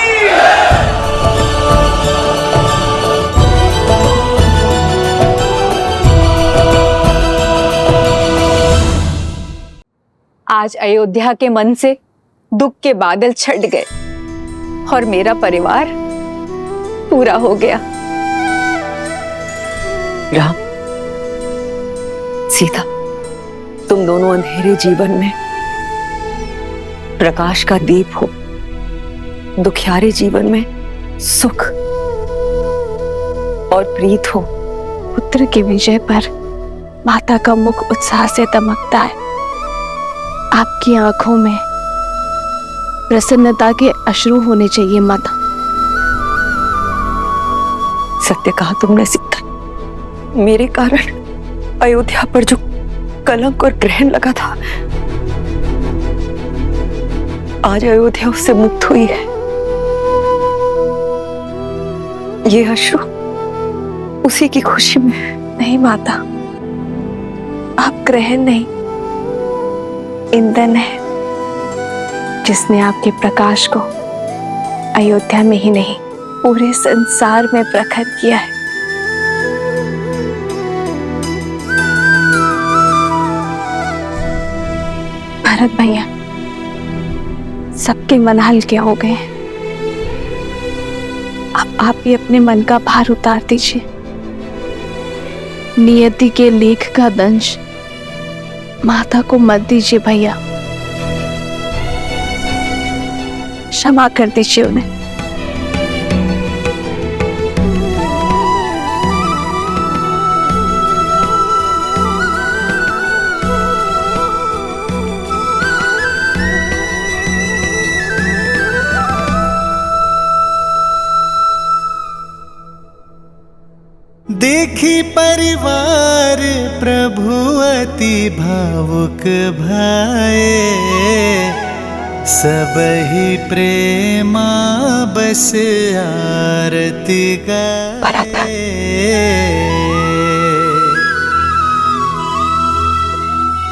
आज अयोध्या के मन से दुख के बादल छट गए और मेरा परिवार पूरा हो गया। राम, सीता, तुम दोनों अंधेरे जीवन में प्रकाश का दीप हो, दुखियारे जीवन में सुख और प्रीत हो। पुत्र की विजय पर माता का मुख उत्साह से दमकता है। आपकी आंखों में प्रसन्नता के अश्रु होने चाहिए माता। सत्य कहा तुमने सीता। मेरे कारण अयोध्या पर जो कलंक और ग्रहण लगा था, आज अयोध्या उससे मुक्त हुई है। ये अश्रु उसी की खुशी में। नहीं माता, आप ग्रहण नहीं, ईंधन है जिसने आपके प्रकाश को अयोध्या में ही नहीं पूरे संसार में प्रकट किया है। भरत भैया, सबके मन हल्के हो गए हैं। अब आप भी अपने मन का भार उतार दीजिए। नियति के लेख का दंश माता को मत दीजिए भैया, क्षमा कर दीजिए उन्हें। देखी परिवार प्रभु अति भावुक भाए, सब ही प्रेमा बस आरती गाए।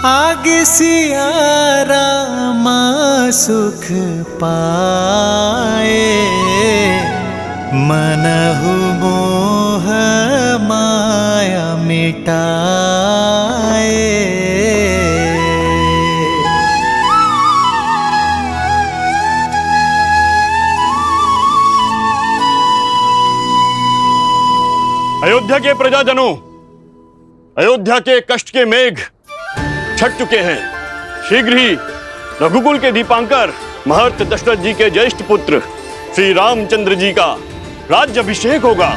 आगे सिया रामा सुख पाए, मनहु मोह माया मिटाए। अयोध्या के प्रजाजनों, अयोध्या के कष्ट के मेघ छट चुके हैं। शीघ्र ही रघुकुल के दीपांकर महर्षि दशरथ जी के ज्येष्ठ पुत्र श्री रामचंद्र जी का राज्याभिषेक होगा।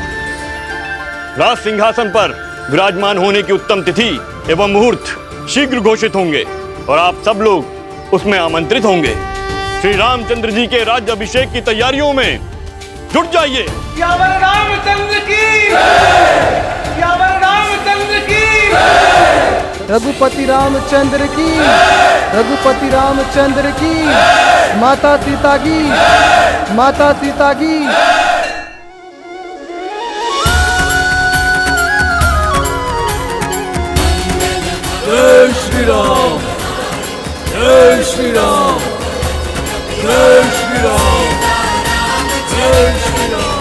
राज सिंहासन पर विराजमान होने की उत्तम तिथि एवं मुहूर्त शीघ्र घोषित होंगे और आप सब लोग उसमें आमंत्रित होंगे। श्री रामचंद्र जी के राज्याभिषेक की तैयारियों में जुट जाइए। रामचंद्र की, रामचंद्र की। रघुपति रामचंद्र की, रघुपति रामचंद्र की। माता सीता की, माता सीता की। जय श्री राम, जय श्री राम, जय श्री राम, जय श्री राम।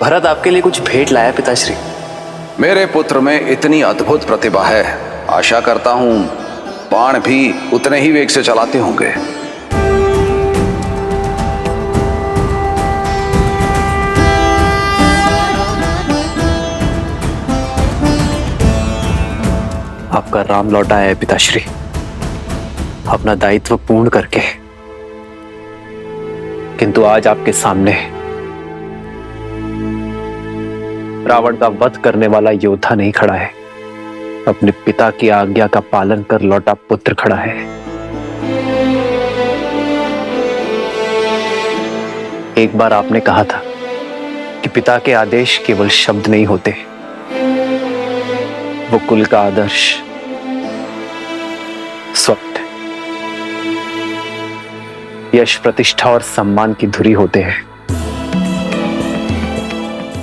भरत आपके लिए कुछ भेंट लाया पिताश्री। मेरे पुत्र में इतनी अद्भुत प्रतिभा है, आशा करता हूं बाण भी उतने ही वेग से चलाते होंगे। आपका राम लौटा है पिताश्री, अपना दायित्व पूर्ण करके। किंतु आज आपके सामने रावण का वध करने वाला योद्धा नहीं खड़ा है, अपने पिता की आज्ञा का पालन कर लौटा पुत्र खड़ा है। एक बार आपने कहा था कि पिता के आदेश केवल शब्द नहीं होते, वो कुल का आदर्श स्वप्न, यश, प्रतिष्ठा और सम्मान की धुरी होते हैं।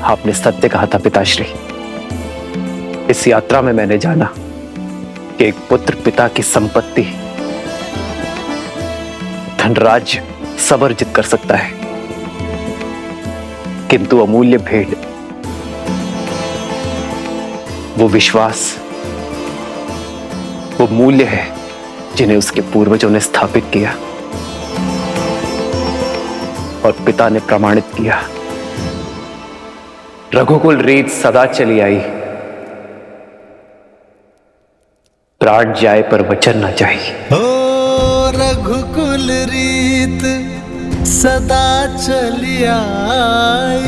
आपने सत्य कहा था पिताश्री। इस यात्रा में मैंने जाना कि एक पुत्र पिता की संपत्ति, धनराज्य सब अर्जित कर सकता है, किंतु अमूल्य भेंट, वो विश्वास, वो मूल्य है जिन्हें उसके पूर्वजों ने स्थापित किया और पिता ने प्रमाणित किया। रघुकुल रीत सदा चली आई, प्राण जाए पर वचन न जाए। ओ रघुकुल रीत सदा चली आई,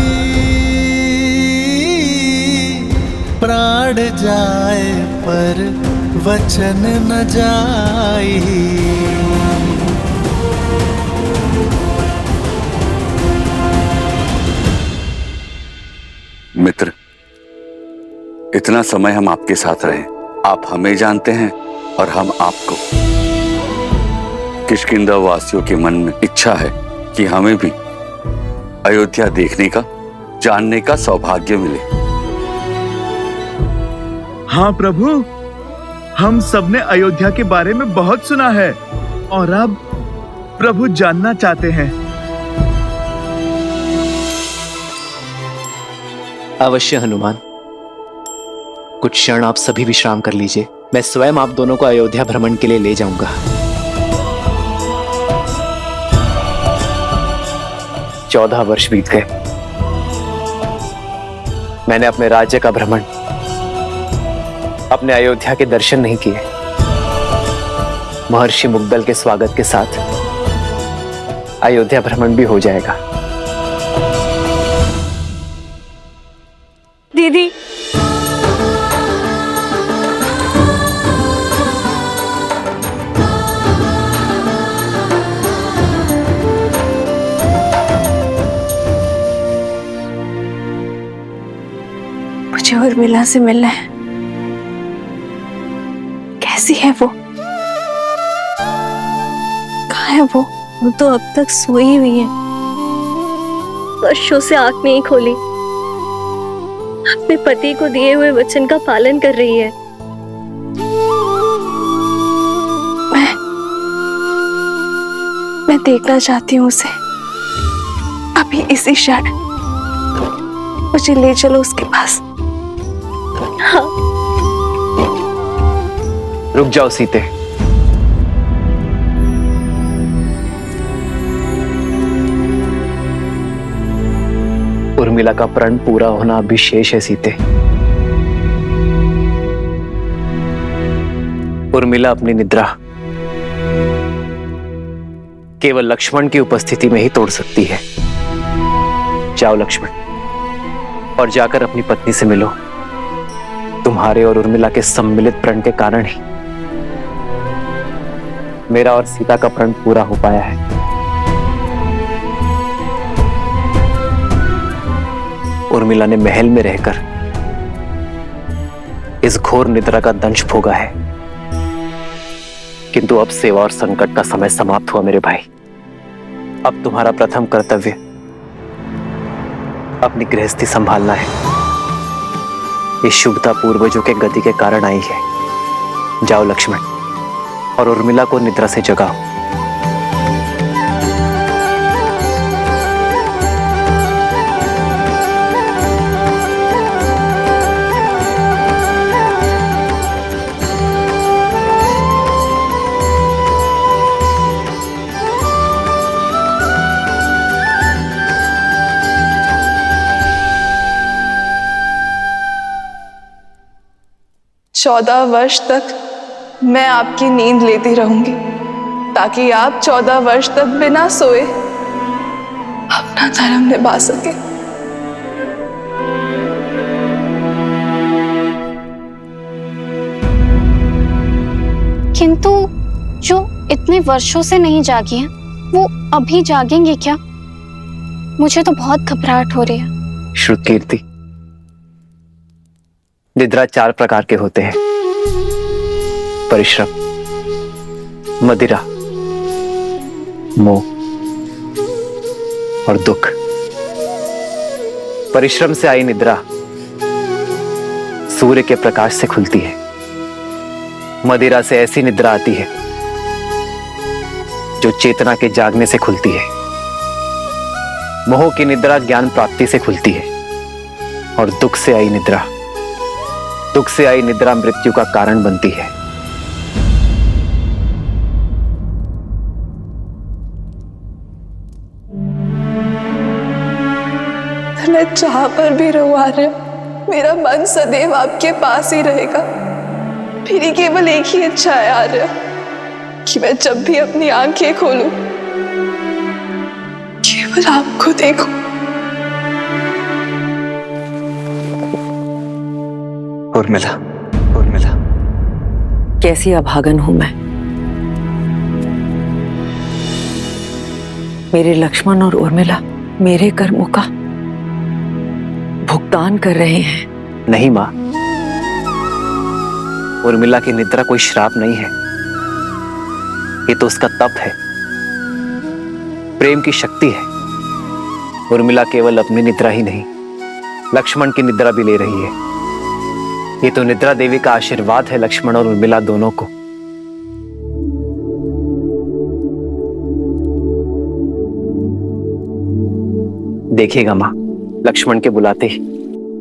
प्राण जाए पर वचन न जाई। मित्र, इतना समय हम आपके साथ रहे, आप हमें जानते हैं और हम आपको। किष्किंधा वासियों के मन में इच्छा है कि हमें भी अयोध्या देखने का, जानने का सौभाग्य मिले। हाँ प्रभु, हम सबने अयोध्या के बारे में बहुत सुना है और अब प्रभु जानना चाहते हैं। अवश्य हनुमान, कुछ क्षण आप सभी विश्राम कर लीजिए, मैं स्वयं आप दोनों को अयोध्या भ्रमण के लिए ले जाऊंगा। 14 वर्ष बीत गए, मैंने अपने राज्य का भ्रमण, अपने अयोध्या के दर्शन नहीं किए। महर्षि मुग्दल के स्वागत के साथ अयोध्या भ्रमण भी हो जाएगा। दीदी, मुझे उर्मिला से मिलना है। कैसी है वो? कहाँ है वो? वो तो अब तक सोई हुई है, वर्षों से आंख नहीं खोली, अपने पति को दिए हुए वचन का पालन कर रही है। मैं देखना चाहती हूँ उसे, अभी इसी क्षण। मुझे ले चलो उसके पास। हाँ। रुक जाओ सीते, उर्मिला का प्रण पूरा होना अभी शेष है सीते। उर्मिला अपनी निद्रा केवल लक्ष्मण की उपस्थिति में ही तोड़ सकती है। जाओ लक्ष्मण, और जाकर अपनी पत्नी से मिलो। तुम्हारे और उर्मिला के सम्मिलित प्रण के कारण ही मेरा और सीता का प्रण पूरा हो पाया है। उर्मिला ने महल में रहकर इस घोर निद्रा का दंश भोगा है, किंतु अब सेवा और संकट का समय समाप्त हुआ मेरे भाई। अब तुम्हारा प्रथम कर्तव्य अपनी गृहस्थी संभालना है। ये शुभता पूर्वजों के गति के कारण आई है। जाओ लक्ष्मण, और उर्मिला को निद्रा से जगाओ। 14 वर्ष तक मैं आपकी नींद लेती रहूंगी ताकि आप 14 वर्ष तक बिना सोए अपना धर्म निभा सके। किंतु जो इतने वर्षों से नहीं जागी हैं, वो अभी जागेंगे क्या? मुझे तो बहुत घबराहट हो रही है। श्रुतकीर्ति, निद्रा 4 प्रकार के होते हैं: परिश्रम, मदिरा, मोह और दुख। परिश्रम से आई निद्रा सूर्य के प्रकाश से खुलती है। मदिरा से ऐसी निद्रा आती है जो चेतना के जागने से खुलती है। मोह की निद्रा ज्ञान प्राप्ति से खुलती है। और दुख से आई निद्रा मृत्यु का कारण बनती है। मैं जहां पर भी रहूं आर्य, मेरा मन सदैव आपके पास ही रहेगा। मेरी केवल एक ही इच्छा है आर्य, कि मैं जब भी अपनी आंखें खोलूं केवल आपको देखूं। उर्मिला, कैसी अभागन हूं मैं। मेरे लक्ष्मण और उर्मिला मेरे कर्मों का भुगतान कर रहे हैं। नहीं मां, उर्मिला की निद्रा कोई श्राप नहीं है। ये तो उसका तप है, प्रेम की शक्ति है। उर्मिला केवल अपनी निद्रा ही नहीं, लक्ष्मण की निद्रा भी ले रही है। ये तो निद्रा देवी का आशीर्वाद है लक्ष्मण और उर्मिला दोनों को। देखिएगा मां, लक्ष्मण के बुलाते ही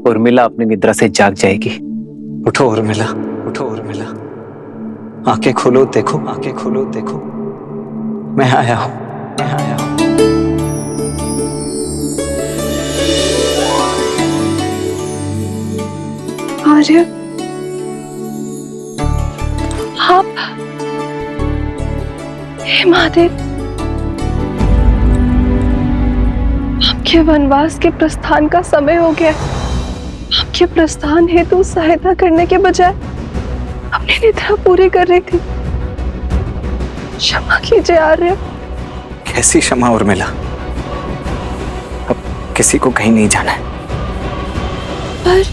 उर्मिला अपनी निद्रा से जाग जाएगी। उठो उर्मिला, आंखें खोलो, देखो, मैं आया हूं। आर्य, आप, हे महादेव, आपके वनवास के प्रस्थान का समय हो गया। आपके प्रस्थान हेतु सहायता करने के बजाय अपनी निद्रा पूरी कर रही थी। क्षमा कीजिए आर्य। कैसी क्षमा उर्मिला, अब किसी को कहीं नहीं जाना है। पर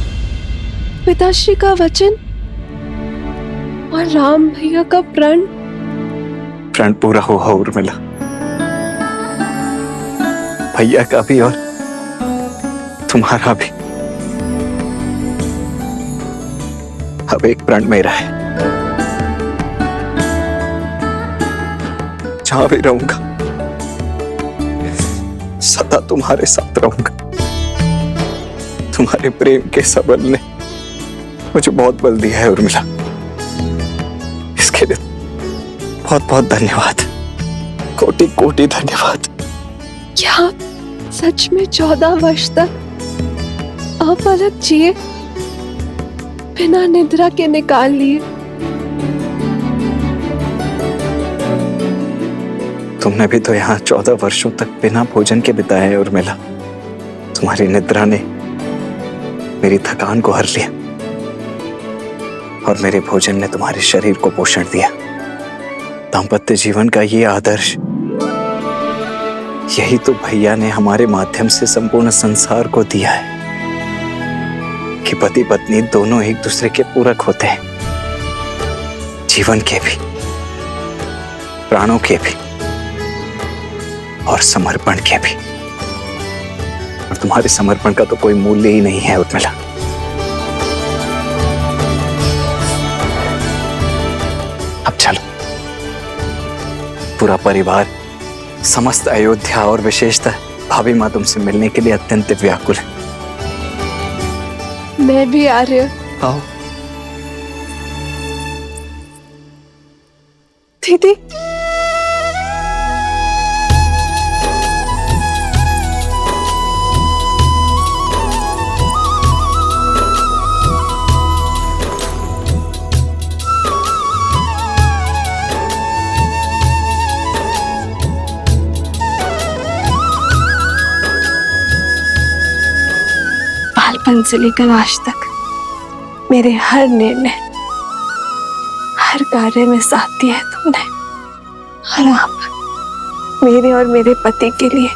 पिताश्री का वचन और राम भैया का प्रण पूरा हुआ उर्मिला। भैया का भी और तुम्हारा भी। अब एक प्रण मेरा है, जहां भी रहूंगा सदा तुम्हारे साथ रहूंगा। तुम्हारे प्रेम के सबल ने मुझे बहुत बल दिया है उर्मिला, इसके लिए बहुत बहुत धन्यवाद, कोटि कोटि धन्यवाद। क्या आप सच में 14 वर्ष तक अपलक जिए, बिना निद्रा के निकाल लिए? तुमने भी तो यहाँ 14 वर्षों तक बिना भोजन के बिताए हैं उर्मिला। तुम्हारी निद्रा ने मेरी थकान को हर लिया और मेरे भोजन ने तुम्हारे शरीर को पोषण दिया। दाम्पत्य जीवन का ये आदर्श, यही तो भैया ने हमारे माध्यम से संपूर्ण संसार को दिया है कि पति पत्नी दोनों एक दूसरे के पूरक होते हैं, जीवन के भी, प्राणों के भी और समर्पण के भी। और तुम्हारे समर्पण का तो कोई मूल्य ही नहीं है उर्मिला। अब चलो, पूरा परिवार, समस्त अयोध्या और विशेषतः भाभी माँ तुमसे मिलने के लिए अत्यंत व्याकुल है। मैं भी आ रही हूँ। आओ। दीदी, बचपन से लेकर आज तक मेरे हर निर्णय, हर कार्य में साथ दिया है तुमने। और आप मेरे और मेरे पति के लिए,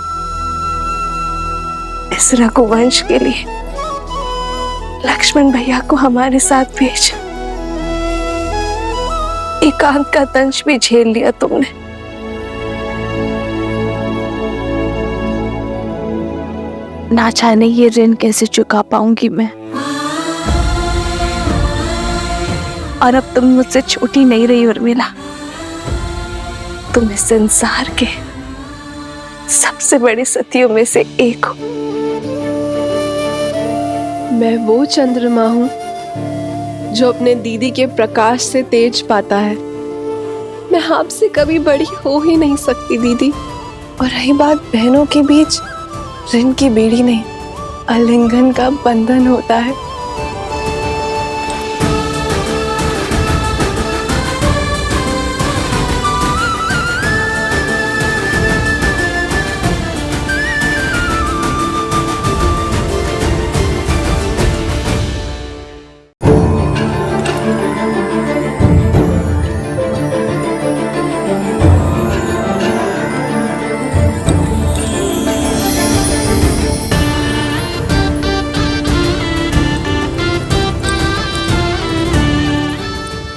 इस रघुवंश के लिए लक्ष्मण भैया को हमारे साथ भेज, एकांत का दंश भी झेल लिया तुमने। ना जाने ये ऋण कैसे चुका पाऊंगी मैं। और अब तुम मुझसे छोटी नहीं रही उर्मिला, तुम इस संसार के सबसे बड़ी सतियों में से एक हो। मैं वो चंद्रमा हूँ जो अपने दीदी के प्रकाश से तेज पाता है। मैं आपसे कभी बड़ी हो ही नहीं सकती दीदी। और रही बात बहनों के बीच, ऋण की बेड़ी नहीं, आलिंगन का बंधन होता है।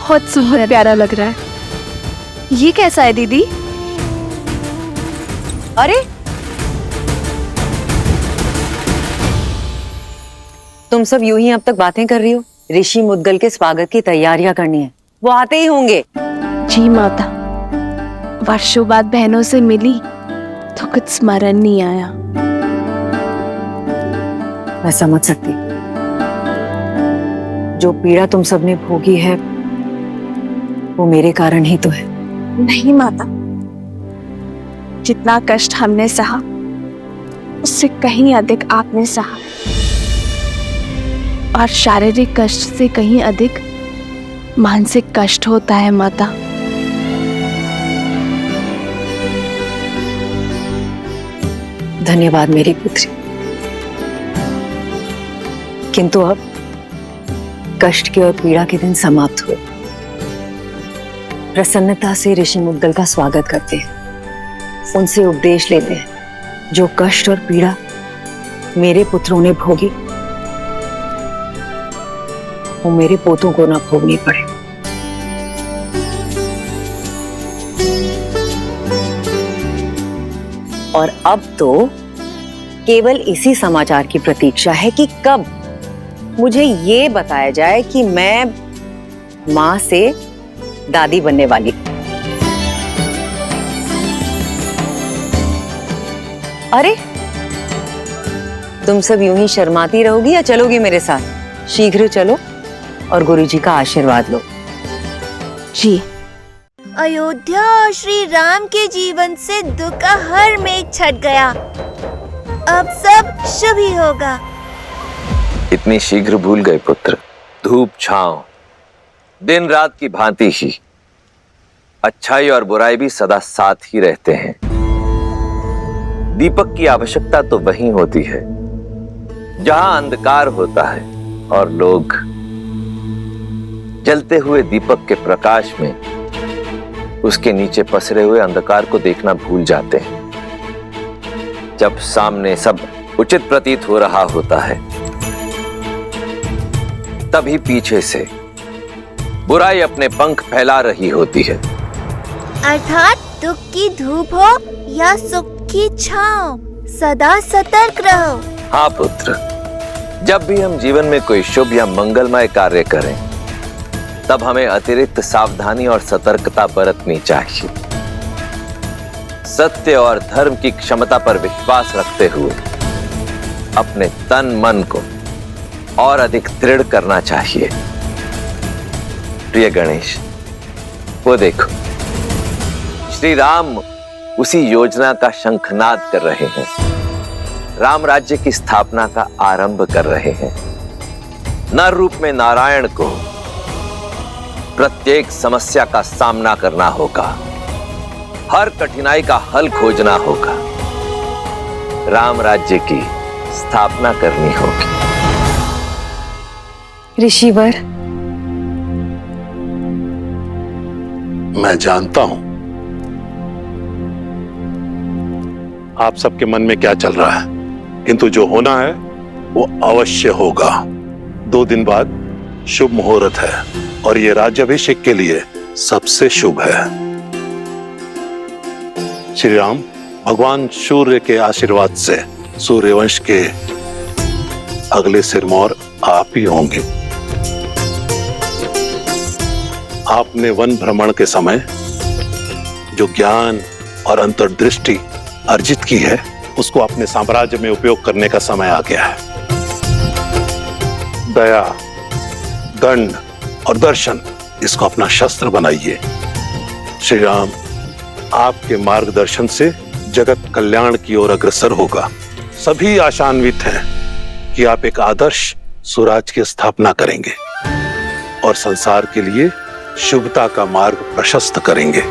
बहुत सुंदर प्यारा लग रहा है। ये कैसा है दीदी? अरे तुम सब यूं ही अब तक बातें कर रही हो। ऋषि मुद्गल के स्वागत की तैयारियां करनी है, वो आते ही होंगे। जी माता, वर्षों बाद बहनों से मिली तो कुछ स्मरण नहीं आया। मैं समझ सकती, जो पीड़ा तुम सबने भोगी है वो मेरे कारण ही तो है। नहीं माता, जितना कष्ट हमने सहा उससे कहीं अधिक आपने सहा, और शारीरिक कष्ट से कहीं अधिक मानसिक कष्ट होता है माता। धन्यवाद मेरी पुत्री, किंतु अब कष्ट के और पीड़ा के दिन समाप्त हुए। प्रसन्नता से ऋषि मुद्गल का स्वागत करते हैं, उनसे उपदेश लेते हैं। जो कष्ट और पीड़ा मेरे पुत्रों ने भोगी, वो मेरे पोतों को ना भोगनी पड़े। और अब तो केवल इसी समाचार की प्रतीक्षा है कि कब मुझे ये बताया जाए कि मैं मां से दादी बनने वाली। अरे तुम सब यूं ही शर्माती रहोगी या चलोगी मेरे साथ? शीघ्र चलो और गुरुजी का आशीर्वाद लो। जी। अयोध्या और श्री राम के जीवन से दुख का हर मेघ छट गया। अब सब शुभ ही होगा। इतनी शीघ्र भूल गए पुत्र? धूप छांव दिन रात की भांति ही, अच्छाई और बुराई भी सदा साथ ही रहते हैं। दीपक की आवश्यकता तो वहीं होती है जहां अंधकार होता है, और लोग जलते हुए दीपक के प्रकाश में उसके नीचे पसरे हुए अंधकार को देखना भूल जाते हैं। जब सामने सब उचित प्रतीत हो रहा होता है, तभी पीछे से बुराई अपने पंख फैला रही होती है। अर्थात दुख की धूप हो या सुख की छांव, सदा सतर्क रहो। हाँ पुत्र, जब भी हम जीवन में कोई शुभ या मंगलमय कार्य करें, तब हमें अतिरिक्त सावधानी और सतर्कता बरतनी चाहिए। सत्य और धर्म की क्षमता पर विश्वास रखते हुए अपने तन मन को और अधिक दृढ़ करना चाहिए। प्रिय गणेश, वो देखो, श्री राम उसी योजना का शंखनाद कर रहे हैं। राम राज्य की स्थापना का आरंभ कर रहे हैं। नर रूप में नारायण को प्रत्येक समस्या का सामना करना होगा, हर कठिनाई का हल खोजना होगा, राम राज्य की स्थापना करनी होगी। ऋषिवर, मैं जानता हूं आप सबके मन में क्या चल रहा है, किंतु जो होना है वो अवश्य होगा। 2 दिन बाद शुभ मुहूर्त है और ये राज्याभिषेक के लिए सबसे शुभ है। श्री राम, भगवान सूर्य के आशीर्वाद से सूर्यवंश के अगले सिरमौर आप ही होंगे। आपने वन भ्रमण के समय जो ज्ञान और अंतर्दृष्टि अर्जित की है, उसको अपने साम्राज्य में उपयोग करने का समय आ गया है। दया, दंड और दर्शन, इसको अपना शस्त्र बनाइए। श्री राम, आपके मार्गदर्शन से जगत कल्याण की ओर अग्रसर होगा। सभी आशान्वित हैं कि आप एक आदर्श स्वराज की स्थापना करेंगे और संसार के लिए शुभता का मार्ग प्रशस्त करेंगे।